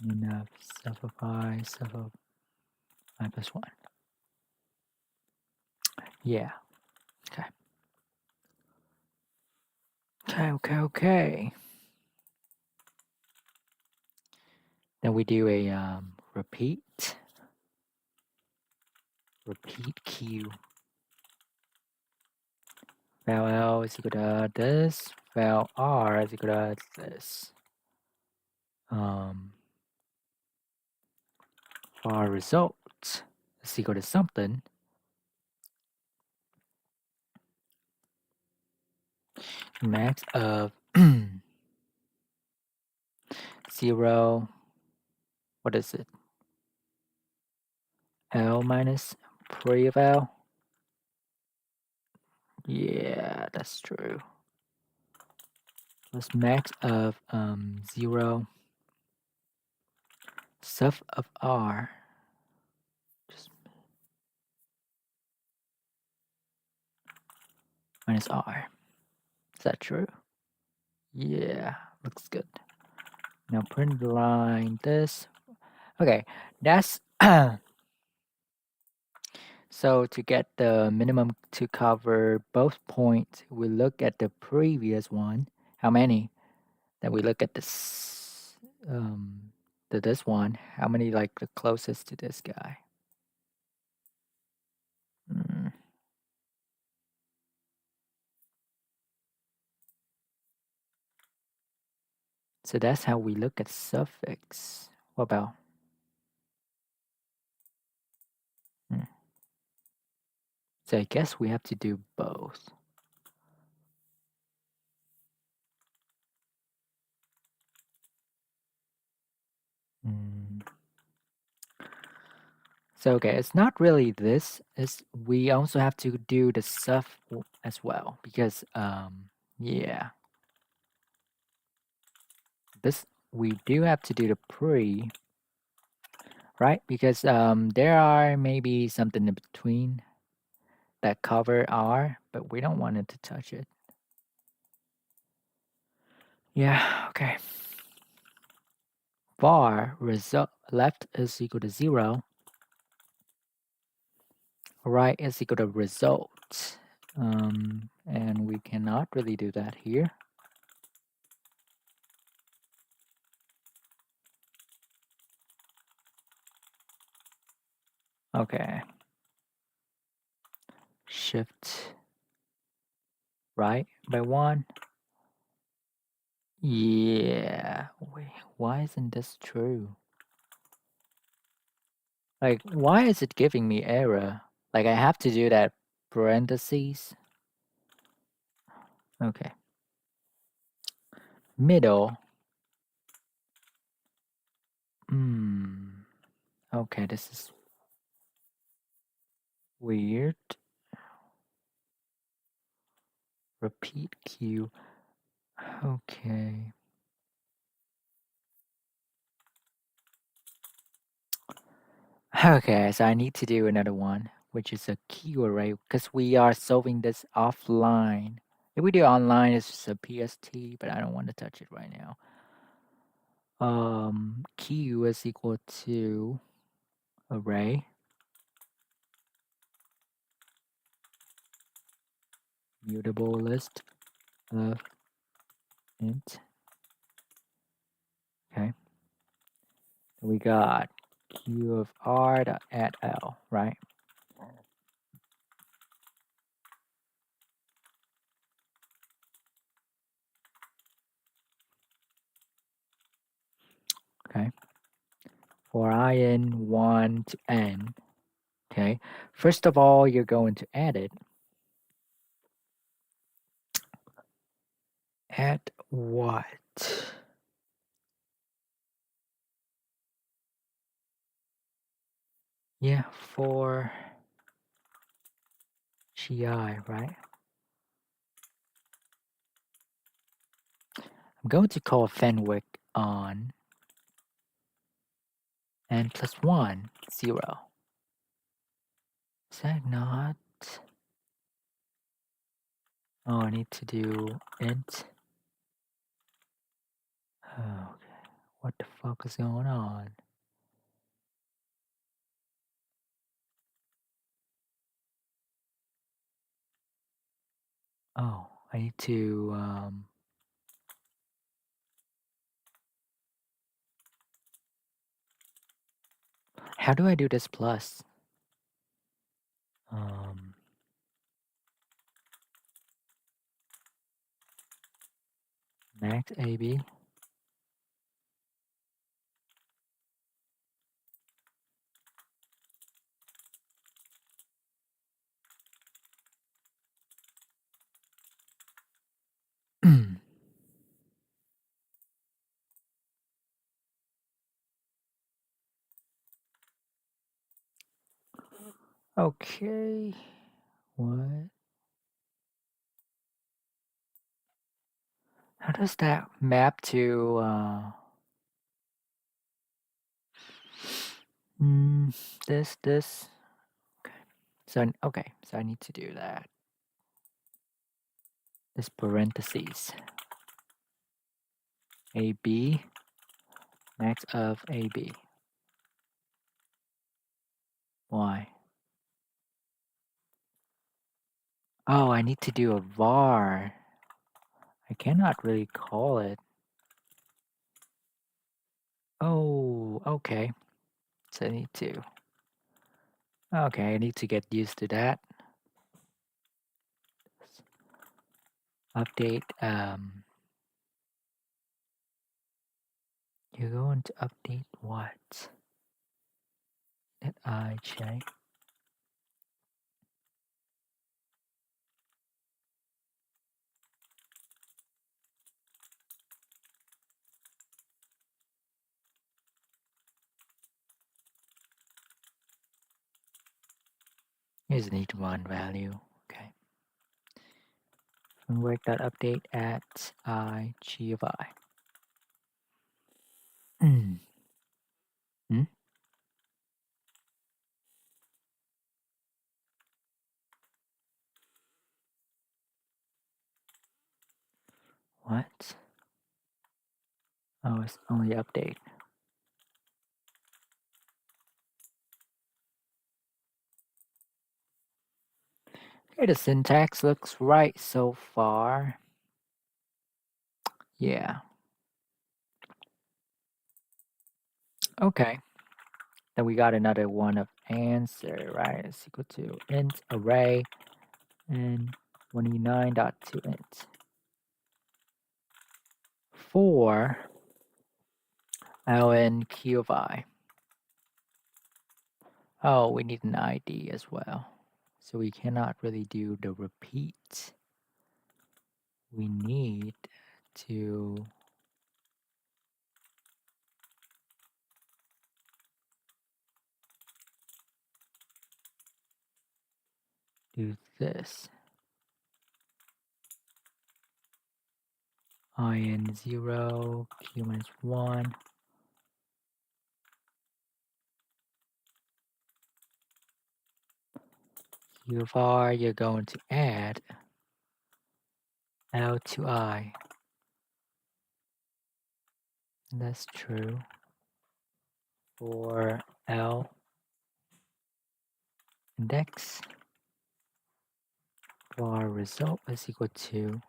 min of sub of I plus 1. Yeah. Okay. Okay. Then we do a repeat Q. Val L is equal to this. Val R is equal to this. For result is equal to something. Max of 0. What is it? L minus pre of L. Yeah, that's true. Plus max of 0. Sub of R. Just minus R. Is that true? Yeah, looks good. Now print line this. Okay, that's so to get the minimum to cover both points, we look at the previous one. How many? Then we look at this this one. How many like the closest to this guy? So that's how we look at suffix. What about? So I guess we have to do both. So okay, it's not really this. It's we also have to do the suff as well because yeah. This we do have to do the pre, right? Because there are maybe something in between that cover R, but we don't want it to touch it. Yeah, okay. Var result left is equal to 0. Right is equal to result. And we cannot really do that here. Okay. Shift right by 1. Yeah. Wait, why isn't this true? Like, why is it giving me error? Like, I have to do that parentheses. Okay. Middle. Okay, this is weird. Repeat queue. Okay. Okay, so I need to do another one, which is a key array, because we are solving this offline. If we do online, it's just a PST, but I don't want to touch it right now. Q is equal to array mutable list of int. Okay. We got q of r dot add l, right? Okay. For I in 1 to n. Okay. First of all, you're going to add it. Add what? Yeah, for GI, right? I'm going to call Fenwick on n plus 1, 0. Is that not? Oh, I need to do int. Oh, okay. What the fuck is going on? Oh, I need to how do I do this plus? Max AB. Okay. What? How does that map to this? Okay. So I need to do that. This parentheses. AB max of AB. Why? Oh, I need to do a var. I cannot really call it. Oh, okay. So I need to. Okay, I need to get used to that. Update. You're going to update what? Let I check. Here's need one value. Okay. And work that update at I g of I. Hmm? What? Oh, it's only update. Okay, the syntax looks right so far. Yeah. Okay. Then we got another one of answer, right? It's equal to int array and 29.toInt. For ln q of I. Oh, we need an ID as well. So we cannot really do the repeat. We need to do this. in0, q minus 1. Q of R, you're going to add L to I. That's true for L index. For result is equal to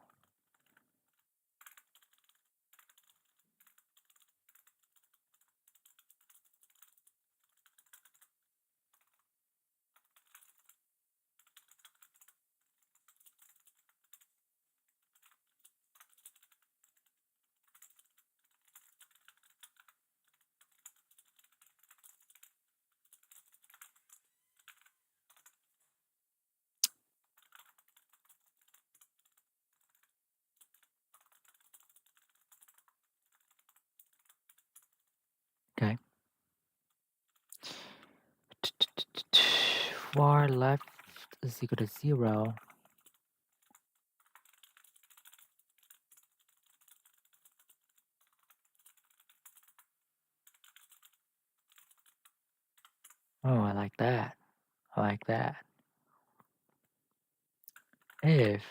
okay. Far left is equal to 0. Oh, I like that. I like that. If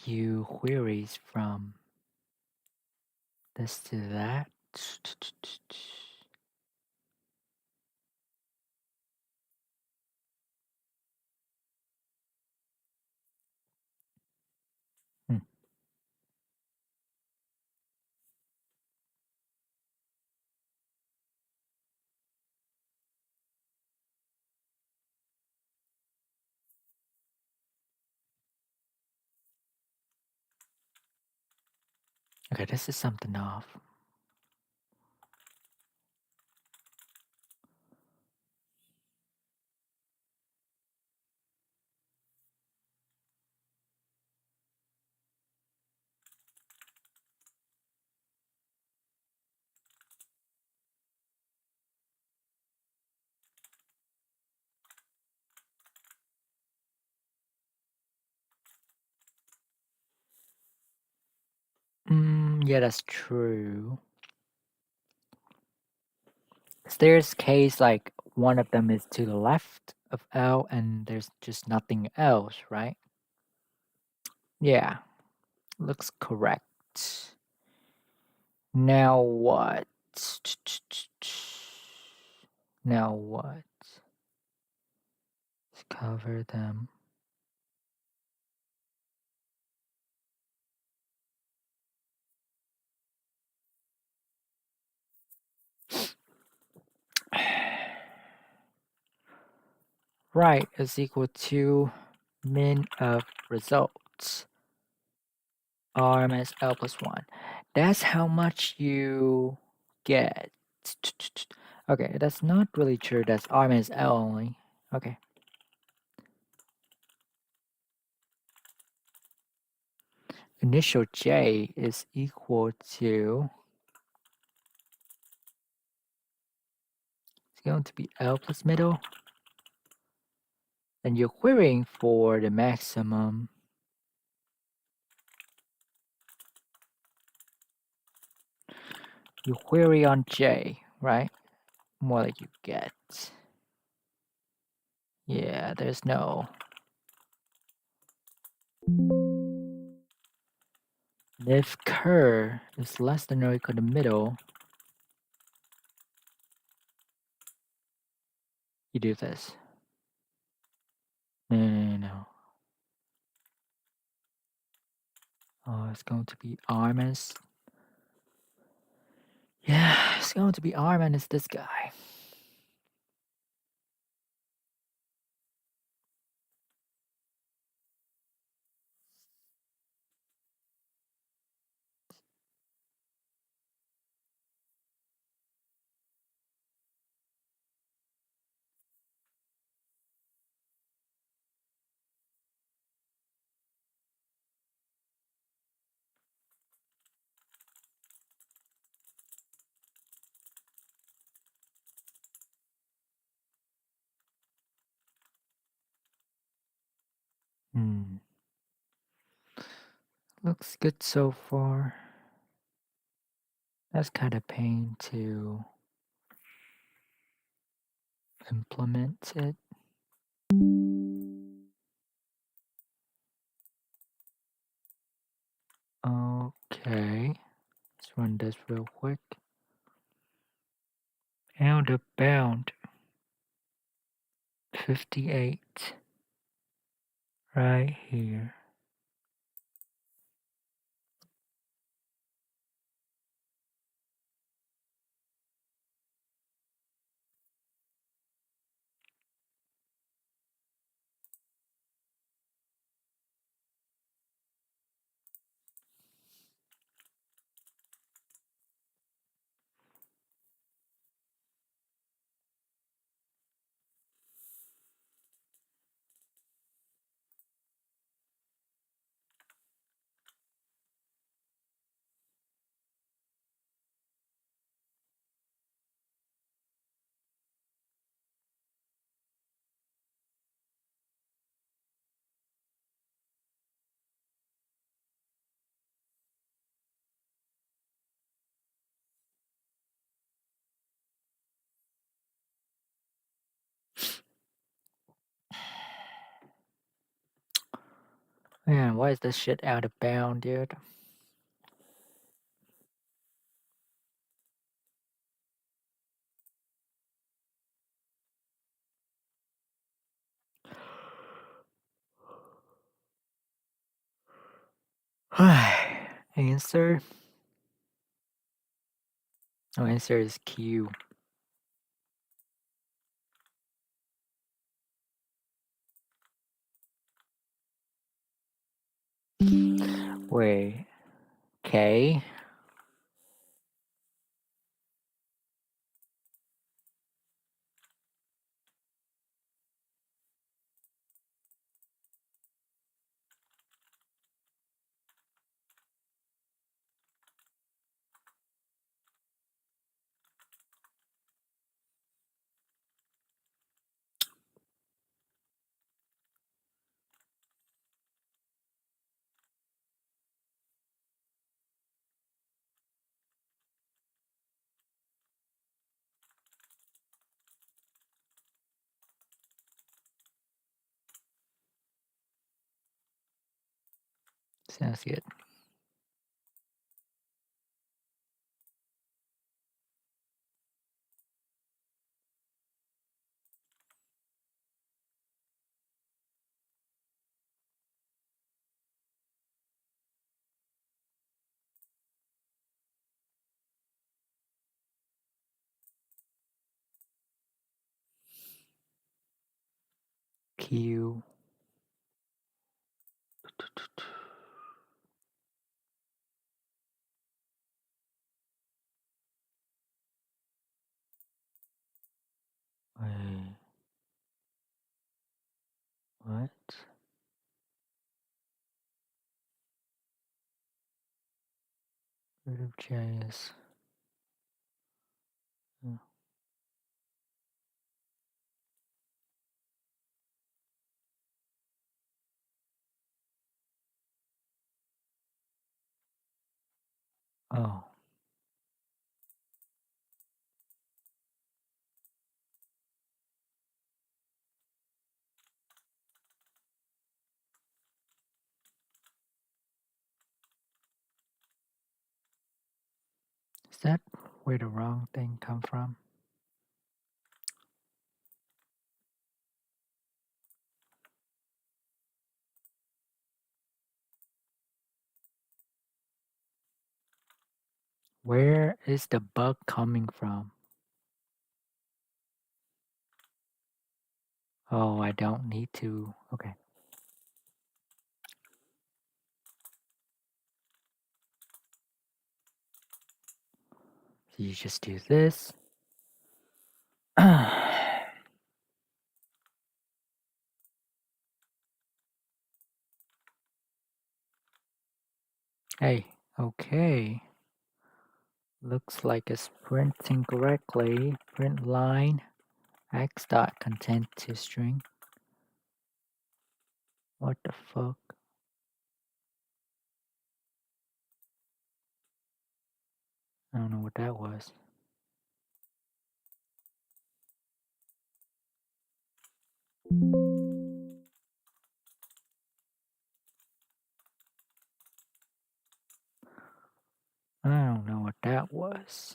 you queries from this to that, okay, this is something off. Yeah, that's true. There's case like one of them is to the left of L and there's just nothing else, right? Yeah, looks correct. Now what? Now what? Let's cover them. Right is equal to min of results r minus L plus 1. That's how much you get. Okay, that's not really true. That's r minus L only. Okay. Initial j is equal to, it's going to be L plus middle. And you're querying for the maximum. You query on j, right? More like you get. Yeah, there's no. And if cur is less than or equal to middle, you do this. No. Oh, it's going to be Armis. Yeah, it's going to be Armin. It's this guy. Looks good so far. That's kind of pain to implement it. Okay, let's run this real quick. Out of bound 58 right here. Man, why is this shit out of bound, dude? Answer? Oh, answer is Q. Wait, K? Sounds good. Q. Wait. What? Rid of JS. Oh. Is that where the wrong thing come from? Where is the bug coming from? Oh, I don't need to. Okay. So you just do this. Hey, okay. Looks like it's printing correctly. Print line x dot content to string. What the fuck? I don't know what that was. I don't know what that was.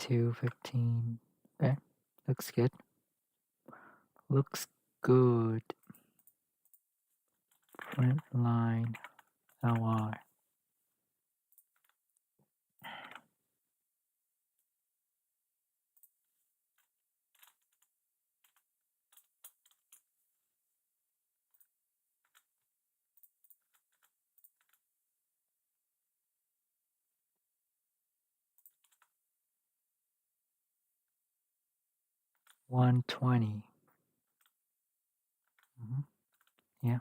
$2.15. Okay, looks good. Looks good. Print line LR. $120. Yeah.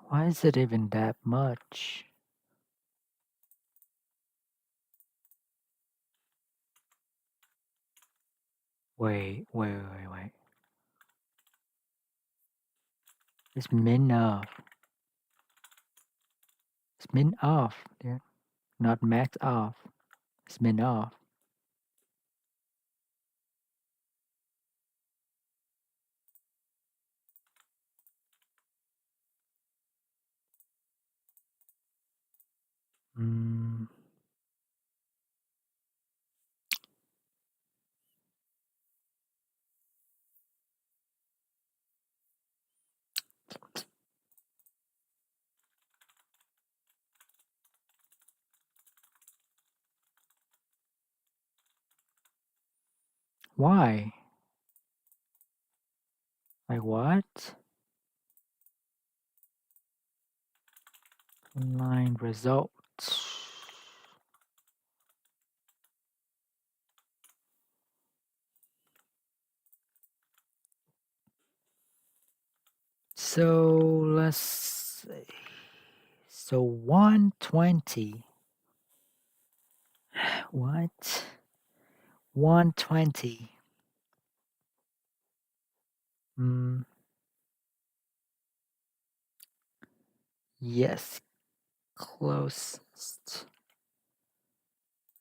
Why is it even that much? Wait. It's min off. It's min off, dude. Not max off. It's min off. Mm. Why? Like what? Line results. So let's see. So 120. What? 120. Yes. Closest.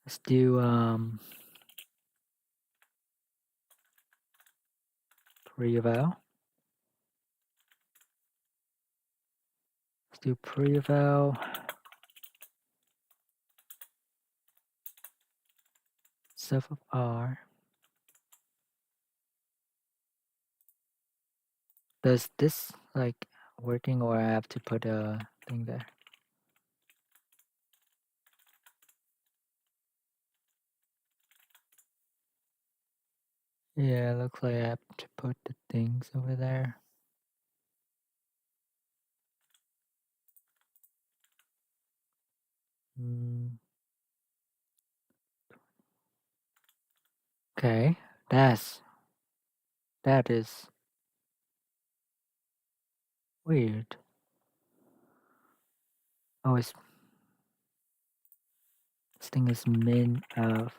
Let's do pre-eval. Let's do pre-eval. Sub of R. Does this like working, or I have to put a thing there? Yeah, looks like I have to put the things over there. Okay, that is weird. Oh, this thing is min of.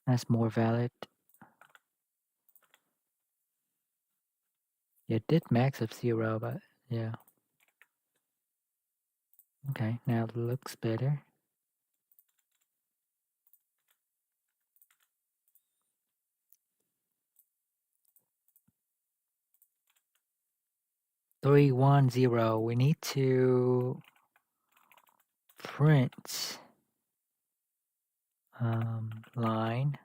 That's more valid. It did max of 0, but yeah. Okay, now it looks better. Three, 1, 0. We need to print line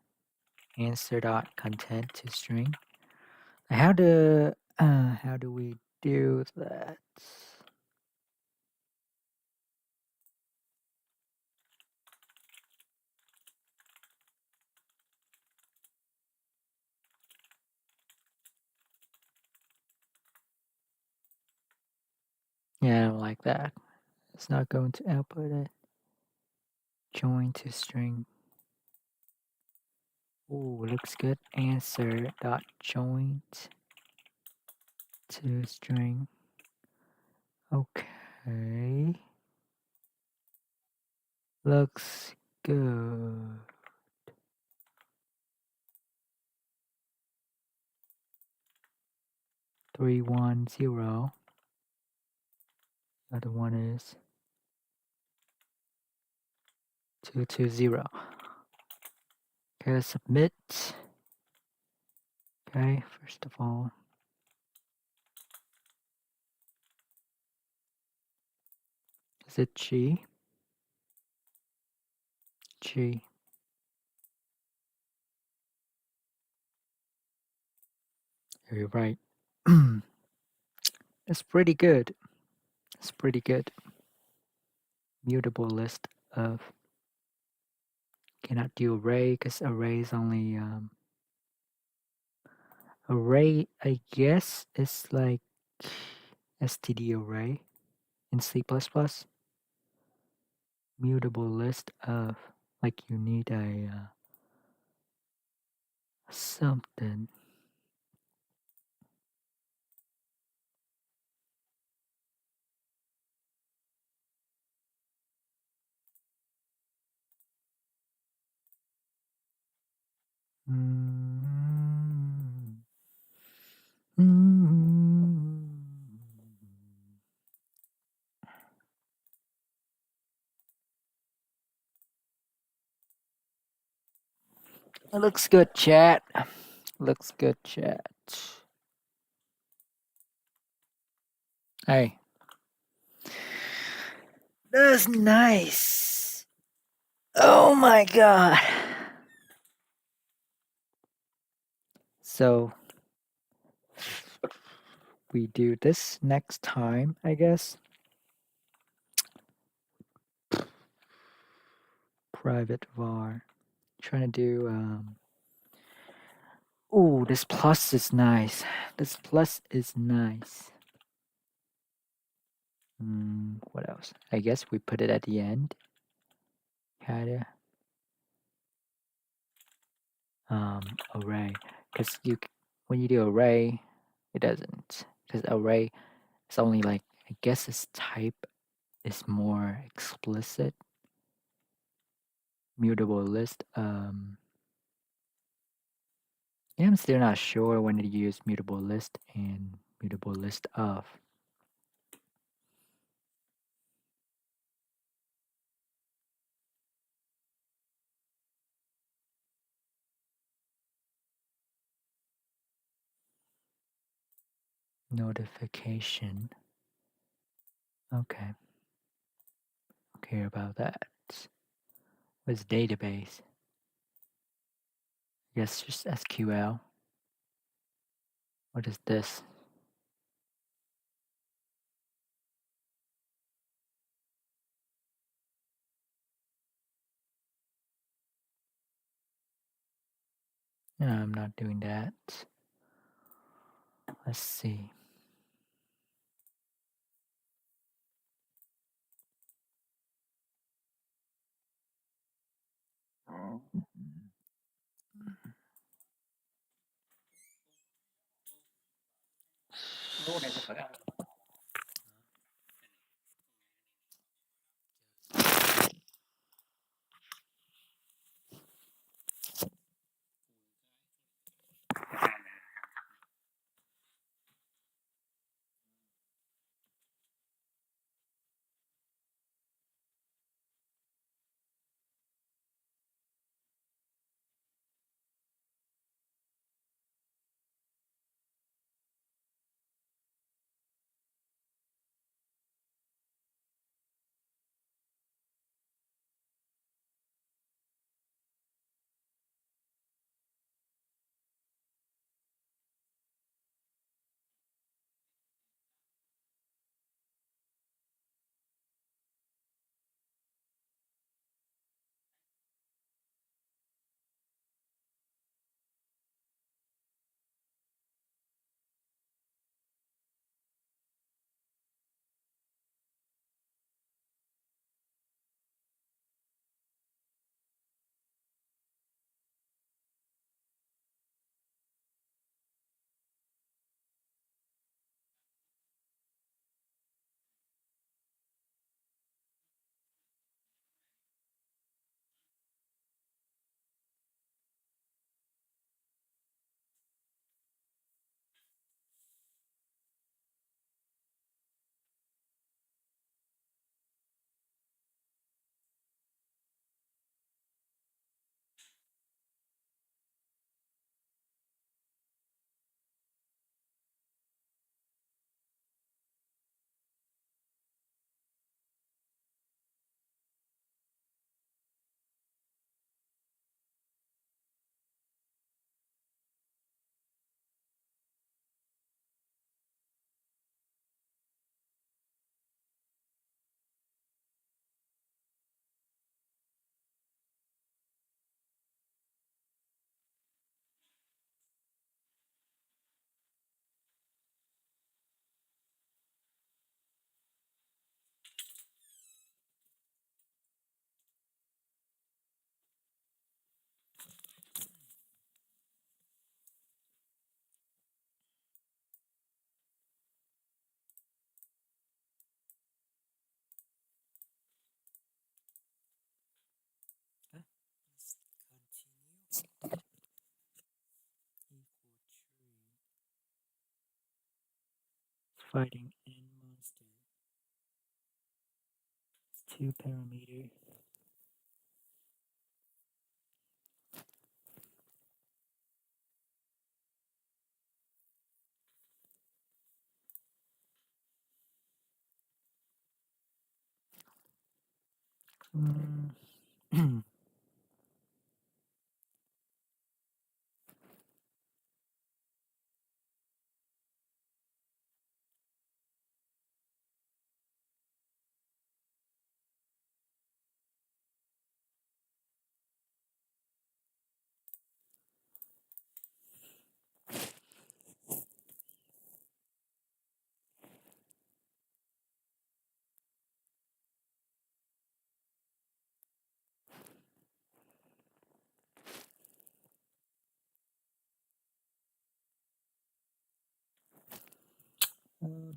answer dot content to string. How do we do that? Yeah, I don't like that. It's not going to output it. Join to string. Ooh, looks good. Answer dot joint to string. Okay. Looks good. 3, 1, 0. Other one is 2, 2, 0. Okay, let's submit. Okay, first of all, is it G? G. You're right. It's pretty good. It's pretty good. Mutable list of. Cannot do array because array is only array. I guess is like std array in C++. Mutable list of, like you need a something. Mm. Mm. It looks good, chat. Looks good, chat. Hey. That's nice. Oh my god. So we do this next time, I guess. Private var. Trying to do ooh, this plus is nice. This plus is nice. What else? I guess we put it at the end. Kinda. Array. Because when you do array, it doesn't. Because array is only like, I guess its type is more explicit. Mutable list. Yeah, I'm still not sure when to use mutable list and mutable list of. Notification. Okay. Okay about that. What's database? Yes, just SQL. What is this? No, I'm not doing that. Let's see. Số này phải ăn. Fighting end monster. It's 2 parameter.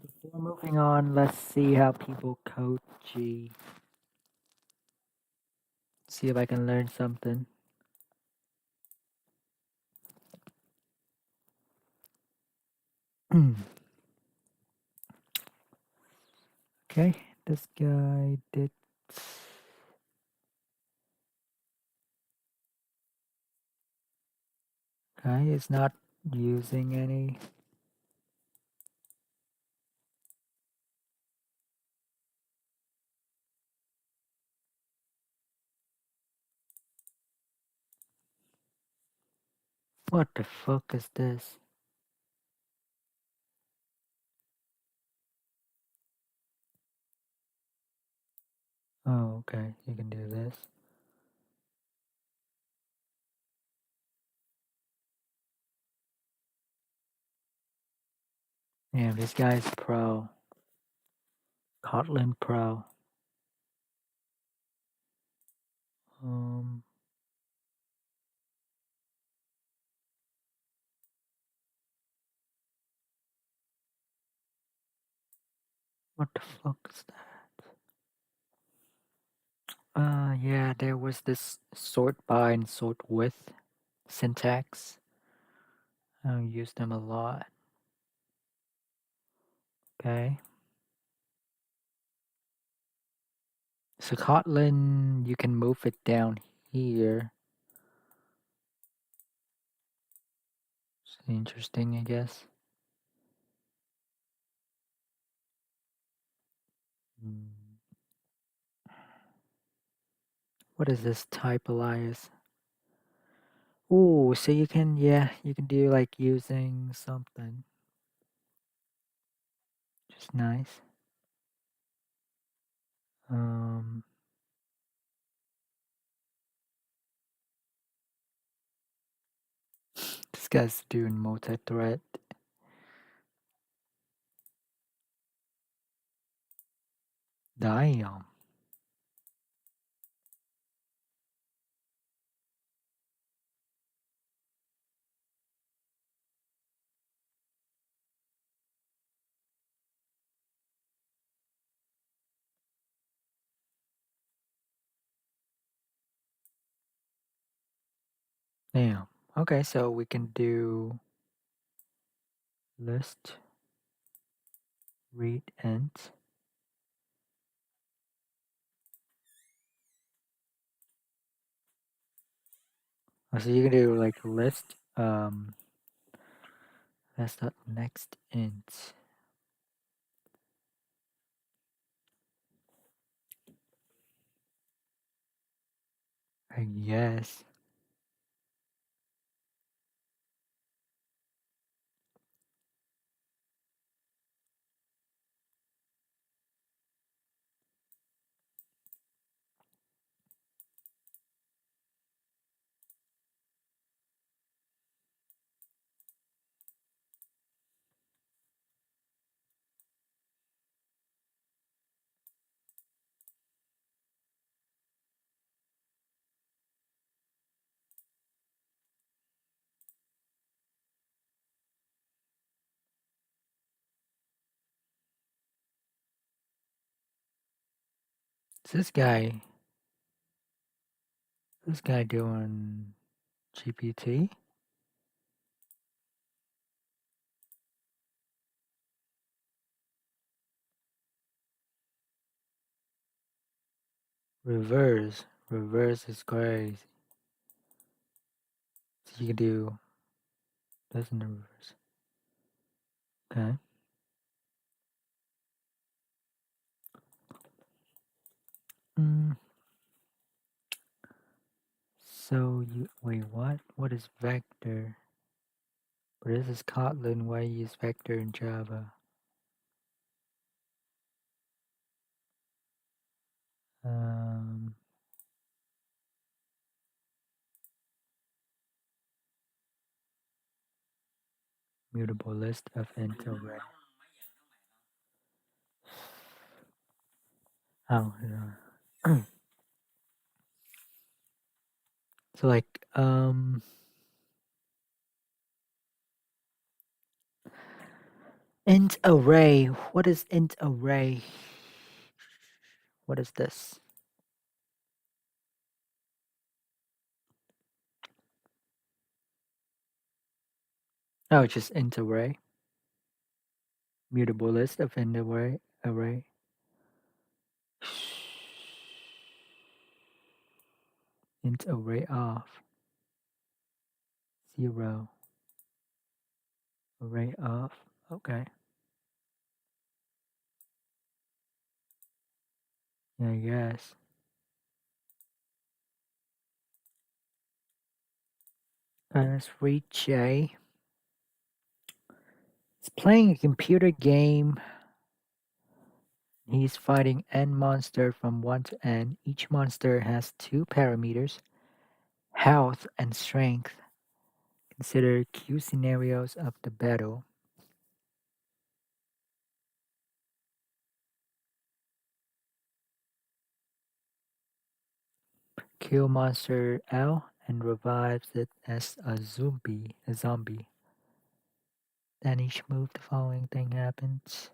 Before moving on, let's see how people code G. See if I can learn something. Okay, this guy did. Okay, it's not using any. What the fuck is this? Oh, okay, you can do this. Damn, this guy's pro. Kotlin pro. What the fuck is that? Yeah, there was this sort by and sort with syntax. I use them a lot. Okay. So Kotlin, you can move it down here. It's interesting, I guess. What is this type alias? Oh, so you can, yeah, you can do like using something. Just nice. This guy's doing multi-thread. Damn. Damn. Okay, so we can do list read int. Oh, so you can do like list that's not next int. I guess. Is this guy doing GPT? Reverse. Reverse is crazy. So you can do this in the reverse. Okay. So you wait, what? What is vector? But this is Kotlin. Why use vector in Java? Mutable list of int array. Oh, yeah. So like int array. What is int array? What is this? Oh, it's just int array. Mutable list of int array. Int array of 0. Array of. Okay. Yeah, yes. Let's read J. He's playing a computer game. He's fighting n monster from 1 to n. Each monster has 2 parameters, health and strength. Consider Q scenarios of the battle. Kill monster L and revives it as a zombie. Then each move the following thing happens.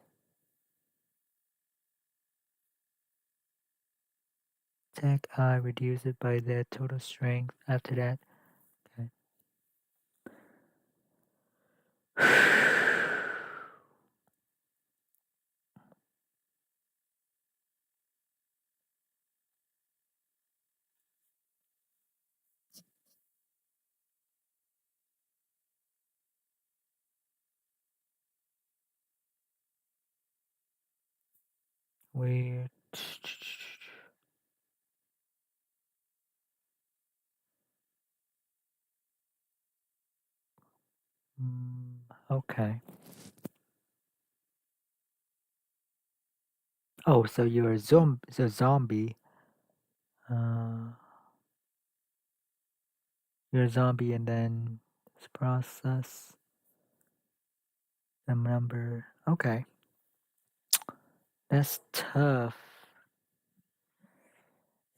tag I, reduce it by the total strength after that. Okay. Weird. Okay. Oh, so you're a zombie. You're a zombie, and then this process the number. Okay, that's tough.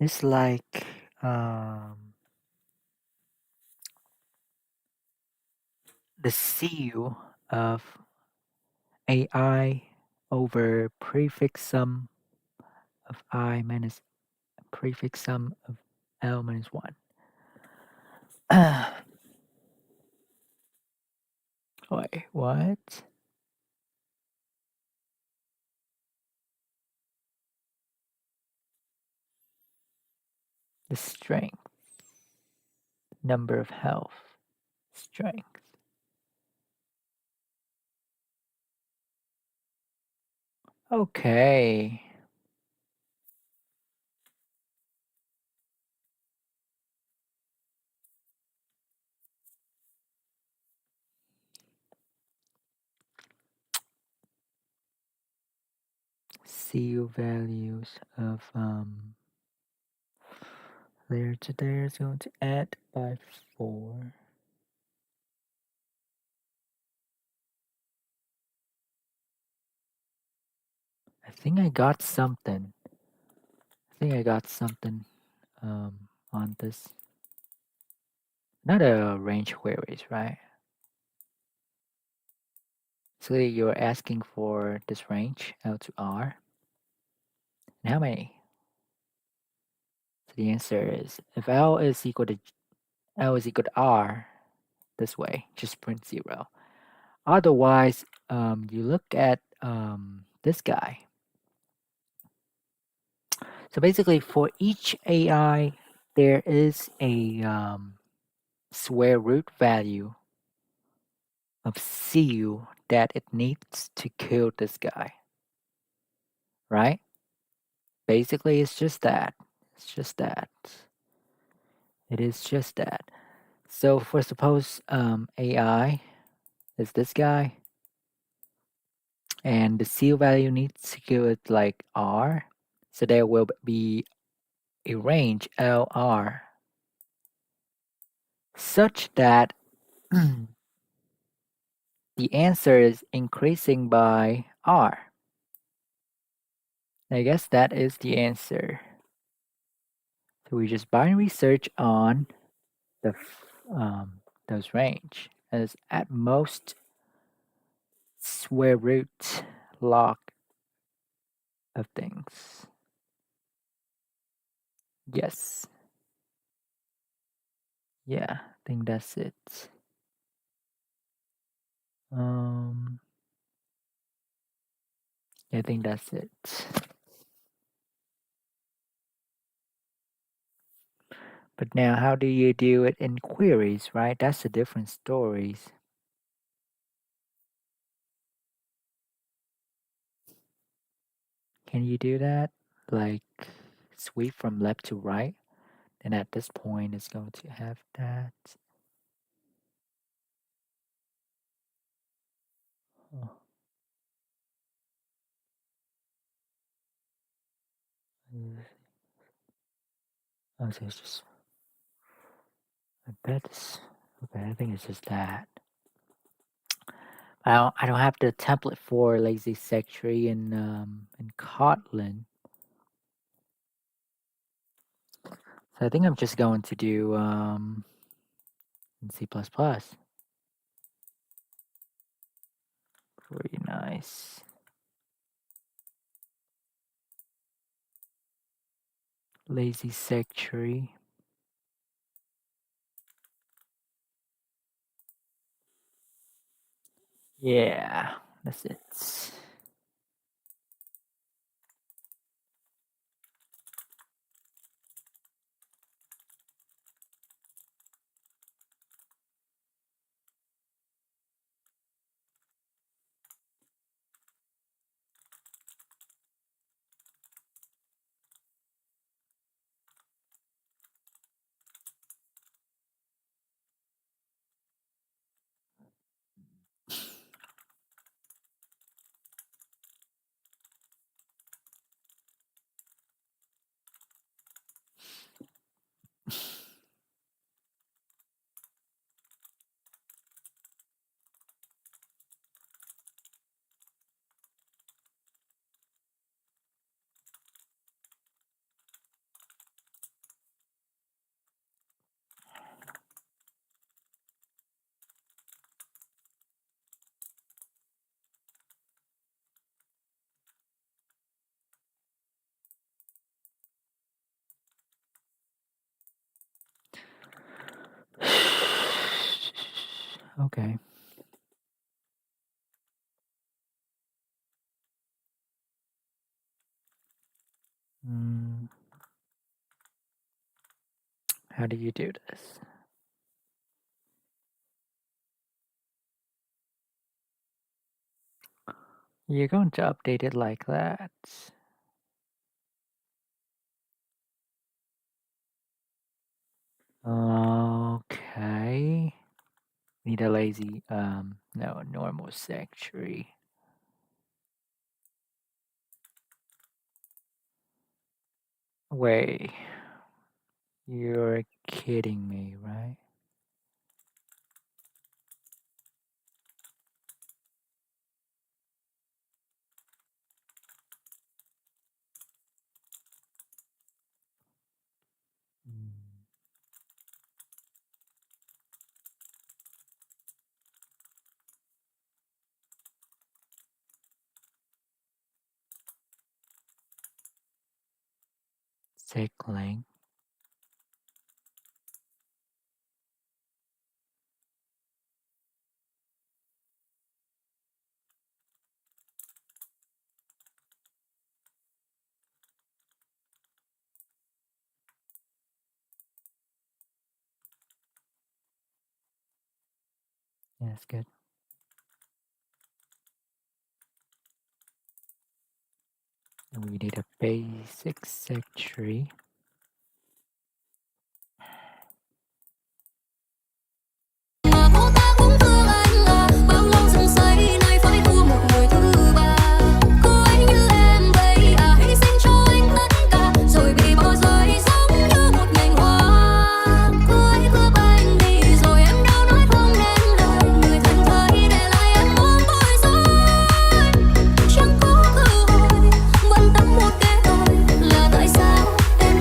It's like the CU of AI over prefix sum of I minus prefix sum of L minus 1. Wait, what? The strength, number of health, strength. Okay. CU values of layer to layer is going to add by 4. I think I got something. On this. Not a range queries, right? So you're asking for this range L to R. And how many? So the answer is if L is equal to R, this way, just print 0. Otherwise, you look at this guy. So basically, for each AI, there is a square root value of CU that it needs to kill this guy, right? Basically, it's just that. It's just that. It is just that. So for suppose AI is this guy, and the CU value needs to kill it like R, so there will be a range LR such that the answer is increasing by R. I guess that is the answer. So we just binary search on the those range as at most square root log of things. Yes. Yeah, I think that's it. I think that's it. But now, how do you do it in queries, right? That's a different story. Can you do that? Like sweep from left to right? And at this point, it's going to have that. Oh, oh so it's just. I bet it's. Okay, I think it's just that. I don't have the template for lazy secretary in Kotlin. So I think I'm just going to do in C++. Very nice. Lazy secretary. Yeah, that's it. Okay. How do you do this? You're going to update it like that. Okay. Need a lazy, no, normal secretary. Wait. You're kidding me, right? Sickling. Yeah, that's good. And we need a basic secretary. Mà cô ta cũng thương anh là bao lâu dòng say nay phải thua một người thứ ba. Cô ấy như em vậy à, hy sinh cho anh tất cả rồi bị bỏ rơi giống như một nhành hoa. Cô ấy cướp anh đi rồi em đâu nói không nên lời, người thân thơi để lại em ôm bối rối. Chẳng có cơ hội bận tâm một cái tôi là tại sao em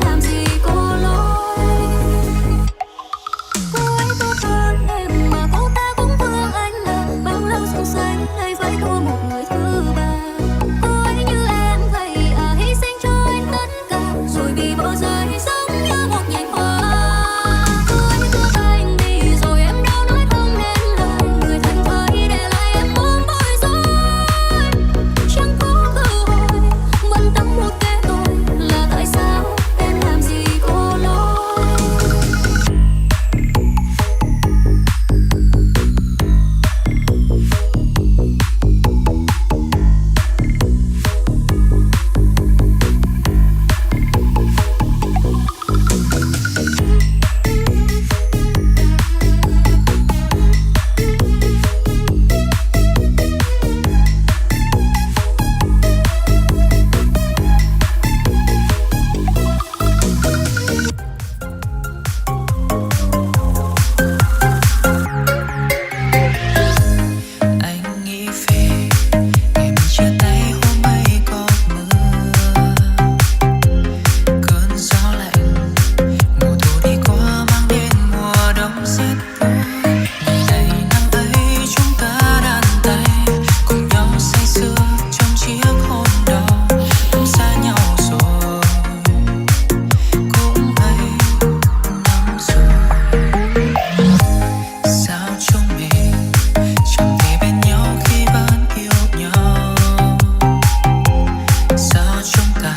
chúng ta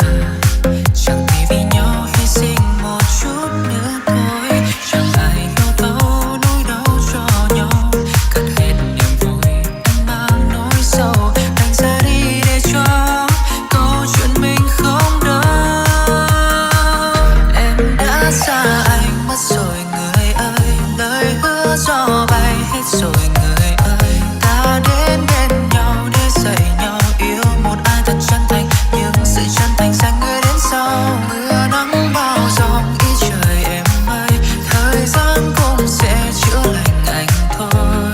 chẳng thể vì nhau hy sinh một chút nữa thôi. Chẳng ai hiểu thấu nỗi đau cho nhau, cất hết niềm vui anh mang nỗi sầu, đành ra đi để cho câu chuyện mình không đau. Em đã xa anh mất rồi người ơi, lời hứa gió bay hết rồi người ơi. Ta đến bên nhau để dạy nhau yêu một ai thật chân thành, nhưng sự chân thành sẽ người đến sau. Mưa nắng bao giông ý trời em ơi, thời gian cũng sẽ chữa lành anh thôi.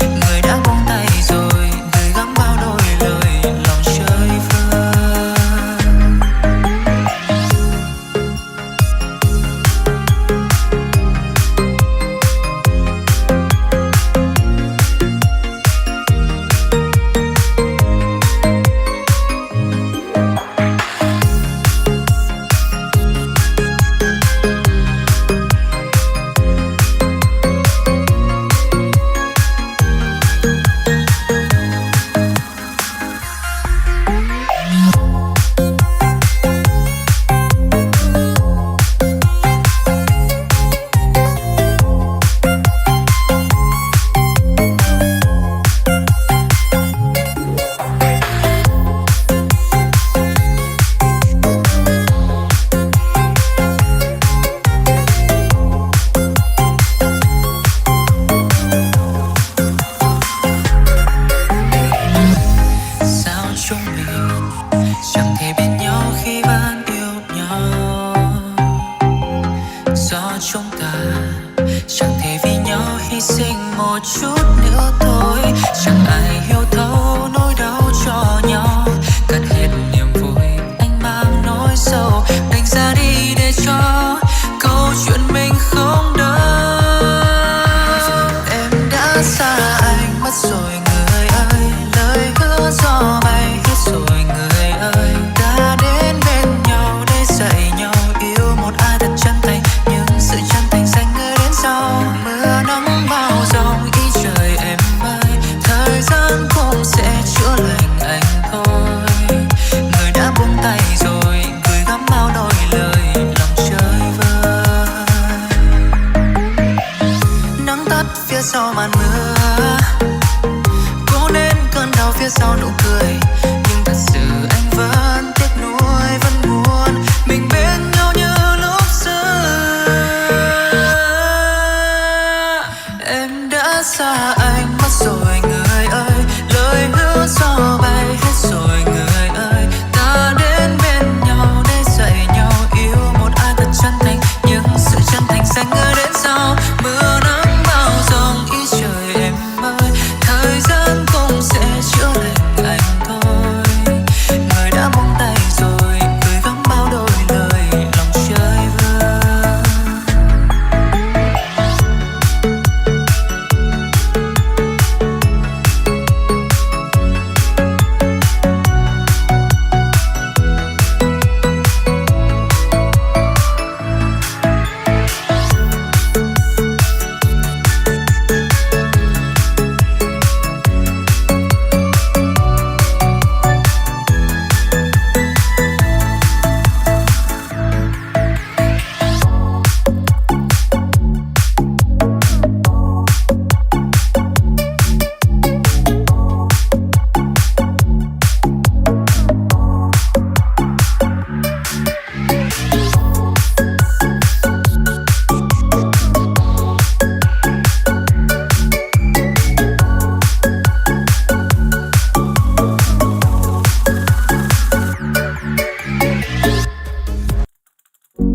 Người đã buông tay rồi, gửi gắm bao đôi lời lòng chơi vơi. Sao chúng mình chẳng thể bên nhau khi vẫn yêu nhau? Do chúng ta chẳng thể vì nhau hy sinh một chút nữa thôi. Chẳng ai hiểu thấu nỗi đau cho nhau, cất hết niềm vui anh mang nỗi sầu, đành ra đi để cho câu chuyện mình không đau. Em đã xa anh mất rồi người ơi, lời hứa gió bay hết rồi người ơi. Ta đến bên nhau để dạy nhau yêu một ai thật chân thành, nhưng sự chân thành sẽ người đến sau. Mưa nắng bao giông ý trời em ơi, thời gian cũng sẽ chữa lành anh thôi. Người đã buông tay rồi, gửi gắm bao đôi lời lòng chơi vơi. Nắng tắt phía sau màn mưa, cố nên cơn đau phía sau nụ cười, nhưng thật sự anh vẫn tiếc nuối, vẫn muốn mình bên nhau như lúc xưa. Em đã xa anh mất rồi người ơi, lời hứa gió bay hết rồi người ơi. Ta đến bên nhau để dạy nhau yêu một ai thật chân thành, nhưng sự chân thành sẽ người đến sau. Mưa nắng bao giông ý trời em ơi, thời gian cũng sẽ chữa lành anh thôi. Người đã buông tay rồi, gửi gắm bao đôi lời lòng chơi vơi.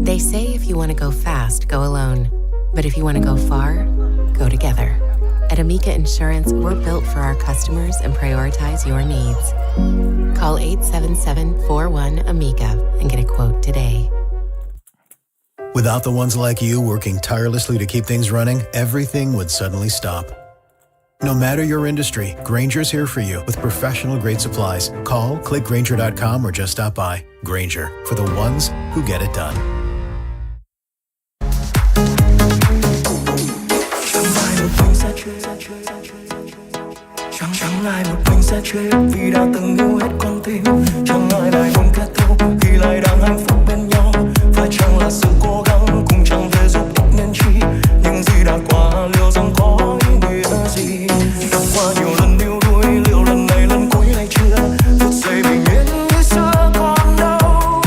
They say if you want to go fast, go alone. But if you want to go far, go together. At Amica Insurance, we're built for our customers and prioritize your needs. Call 877-41-AMICA and get a quote today. Without the ones like you working tirelessly to keep things running, everything would suddenly stop. No matter your industry, Grainger's here for you with professional-grade supplies. Call, click Grainger.com, or just stop by. Grainger, for the ones who get it done. Chẳng ai một mình sẽ chết vì đã từng yêu hết con tim. Chẳng ai lại muốn kết thúc khi lại đang hạnh phúc bên nhau. Phải chăng là sự cố gắng cũng chẳng thể giúp ích nên chi. Những gì đã qua liệu rằng có ý nghĩa gì. Đã qua nhiều lần yêu đuối, liệu lần này lần cuối hay chưa. Phút giây bình yên như xưa còn đâu.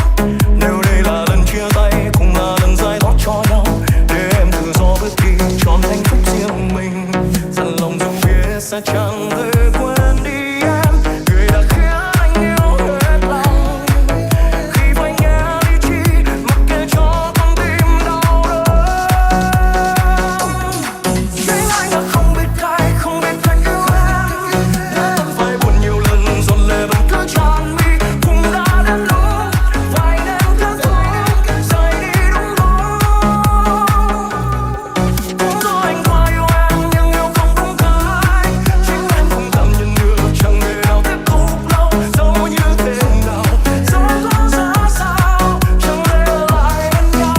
Nếu đây là lần chia tay cũng là lần giải thoát cho nhau. Để em tự do bước đi trọn hạnh phúc riêng mình. Dặn lòng dù biết sẽ chẳng thể quên đi em. Người đã khiến anh yêu hết lòng. Khi phải nghe lý trí mặc kệ cho con tim đau đớn. Chính anh đã không biết cách yêu em. Đã từng phải buồn nhiều lần dồn lệ vẫn cứ tràn mi. Cũng đã đến lúc phải nên kết thúc rời đi đúng lúc. Cũng do anh quá yêu em nhưng yêu không đúng cách. Chính em không cảm nhận được chẳng thể nào tiếp tục lâu. Dẫu như thế nào, dẫu có ra sao, chẳng thể ở lại bên nhau.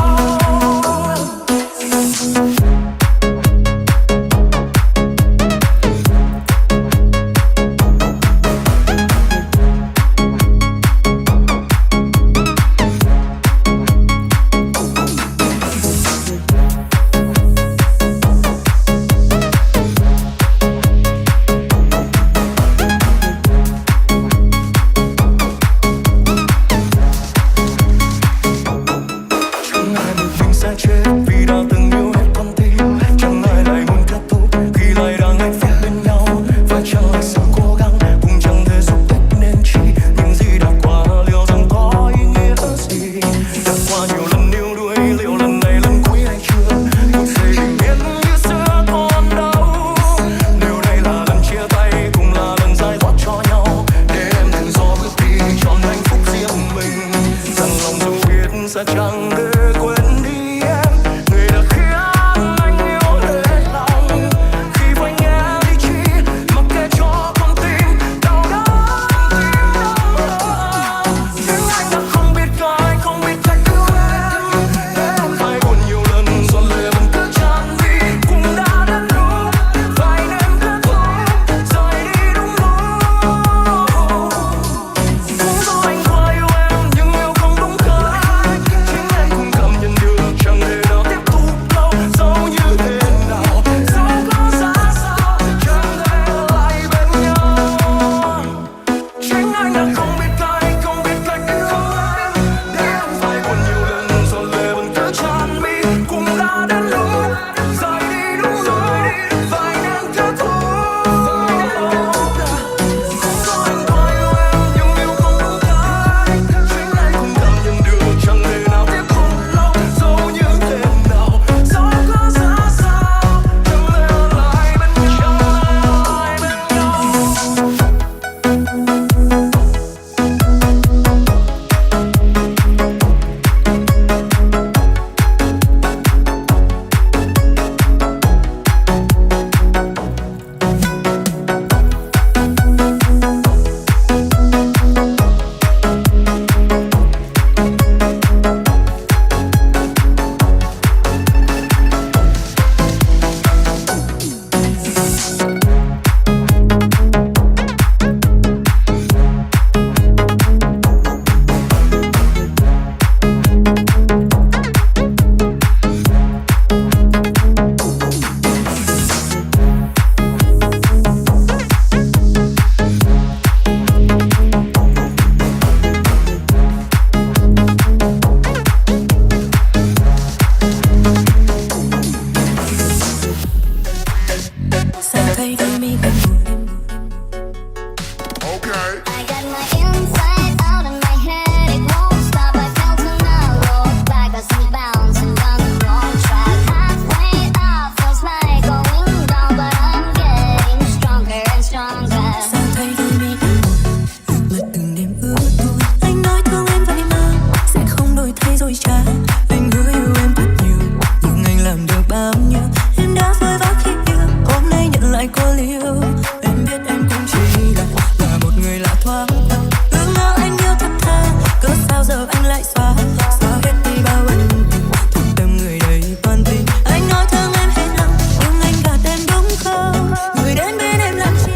Chẳng ai một mình sẽ chết vì đã từng yêu hết con tim. Chẳng ai lại muốn kết thúc khi lại đang hạnh phúc bên nhau. Phải chăng là sự cố gắng cũng chẳng thể giúp ích nên chi. Những gì đã qua liệu rằng có ý nghĩa gì. Đã qua nhiều lần yêu đuối, liệu lần này lần cuối hay chưa. Một giây bình yên như xưa còn đâu. Nếu đây là lần chia tay cũng là lần giải thoát cho nhau. Để em tự do bước đi trọn hạnh phúc riêng mình. Rằng lòng dù biết sẽ chẳng thể quên đi em. Người đã khiến anh yêu hết lòng. Khi phải nghe lý trí mặc kệ cho con tim đau đớn. Nhưng anh đã không biết cách yêu em. Để em phải buồn nhiều lần dồn lệ vẫn cứ tràn mi. Cũng đã đến lúc phải nên kết thúc rời đi đúng lúc. Cũng do anh quá yêu em nhưng yêu không đúng cách. Chính em cũng cảm nhận được chẳng thể nào tiếp tục lâu. Dẫu như thế nào, dẫu có ra sao, chẳng thể ở lại bên nhau. Chính anh đã không biết cách yêu em. Để em phải buồn nhiều lần dồn lệ vẫn cứ tràn mi. Cũng đã đến lúc rời đi đúng rồi, phải nên kết thúc. Cũng do anh quá yêu em nhưng yêu không đúng cách. Chính anh cũng cảm nhận được chẳng thể nào tiếp tục lâu. Dẫu như thế nào, dẫu có ra sao, chẳng thể ở lại bên nhau. Sao thấy đôi mi gần buồn. I got my inside out in my head, it won't stop. I felt to now roll back as I'm bouncing down the wrong track. Halfway up feels like going down, but I'm getting stronger and stronger. Sao thấy đôi mi gần buồn, mà từng đêm ước thôi. Anh nói thương em vậy mà sẽ không đổi thay rồi chả. Anh hứa yêu em thật nhiều nhưng anh làm được bao nhiêu. Em đã vội vã khi yêu, hôm nay nhận lại có liêu. Em biết em cũng chỉ là một người lạ thoáng qua. Ước mơ anh yêu thật thà, cớ sao giờ anh lại xóa hết đi bao ân tình. Thật tâm người đầy toàn tình. Anh nói thương em hết lòng nhưng anh gạt em đúng không. Người đến bên em làm chi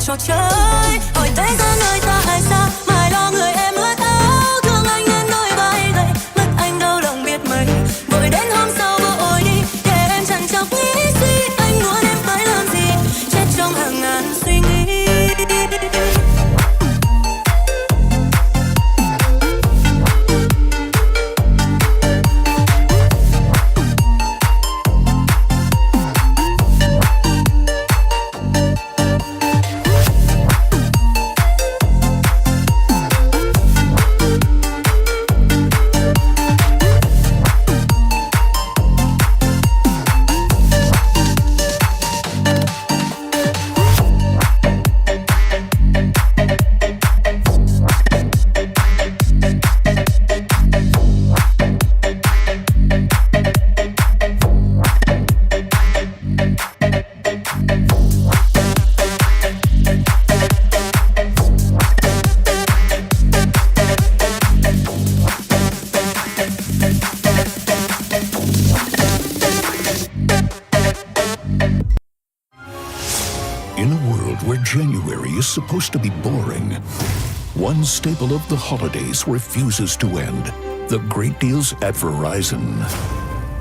trò chơi. Hỏi bây giờ người ta ai xa, mãi lo người em ướt áo. Thương anh nên đôi vai gầy, mất anh đâu lòng biết mấy. Vội đến hôm sau vội đi, để em chẳng chọc nghĩ suy. Anh muốn em phải làm gì, chết trong hàng ngàn suy nghĩ. In a world where January is supposed to be boring, one staple of the holidays refuses to end. The great deals at Verizon.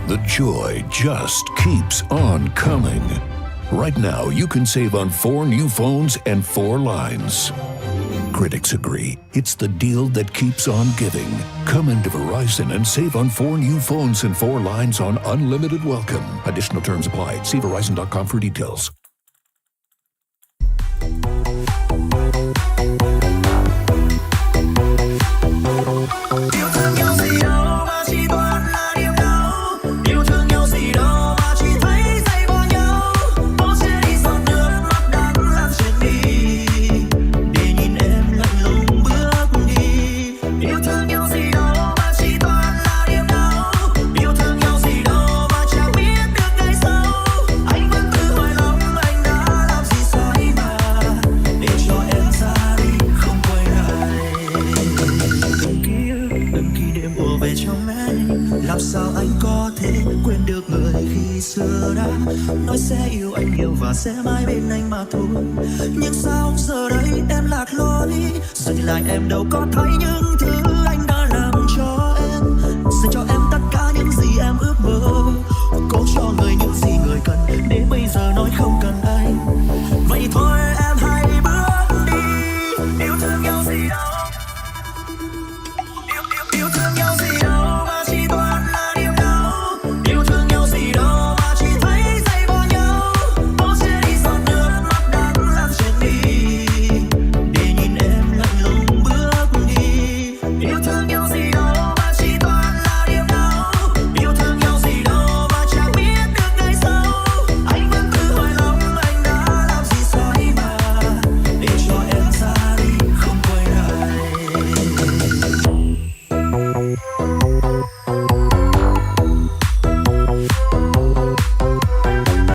The joy just keeps on coming. Right now, you can save on 4 new phones and 4 lines. Critics agree, it's the deal that keeps on giving. Come into Verizon and save on 4 new phones and 4 lines on unlimited welcome. Additional terms apply. See Verizon.com for details. Yêu thương nhau gì đâu mà chỉ toàn là niềm đau. Yêu thương nhau gì đâu mà chỉ thấy dây vào nhau. Bó sẽ đi giọt nước mắt đắng lan truyền đi, để nhìn em lạnh lùng bước đi. Yêu thương nhau gì đâu mà chỉ toàn là niềm đau. Yêu thương nhau gì đâu mà chẳng biết được ngày sau. Anh vẫn tự hỏi lòng anh đã làm gì sai mà để cho em ra đi không quay lại. Từng kỷ niệm ùa về trong anh, làm sao anh có thể quên được người khi xưa đã nói sẽ yêu anh nhiều và sẽ mãi bên anh mà thôi. Nhưng sao giờ đây em lạc lối, rồi lại em đâu có thấy những thứ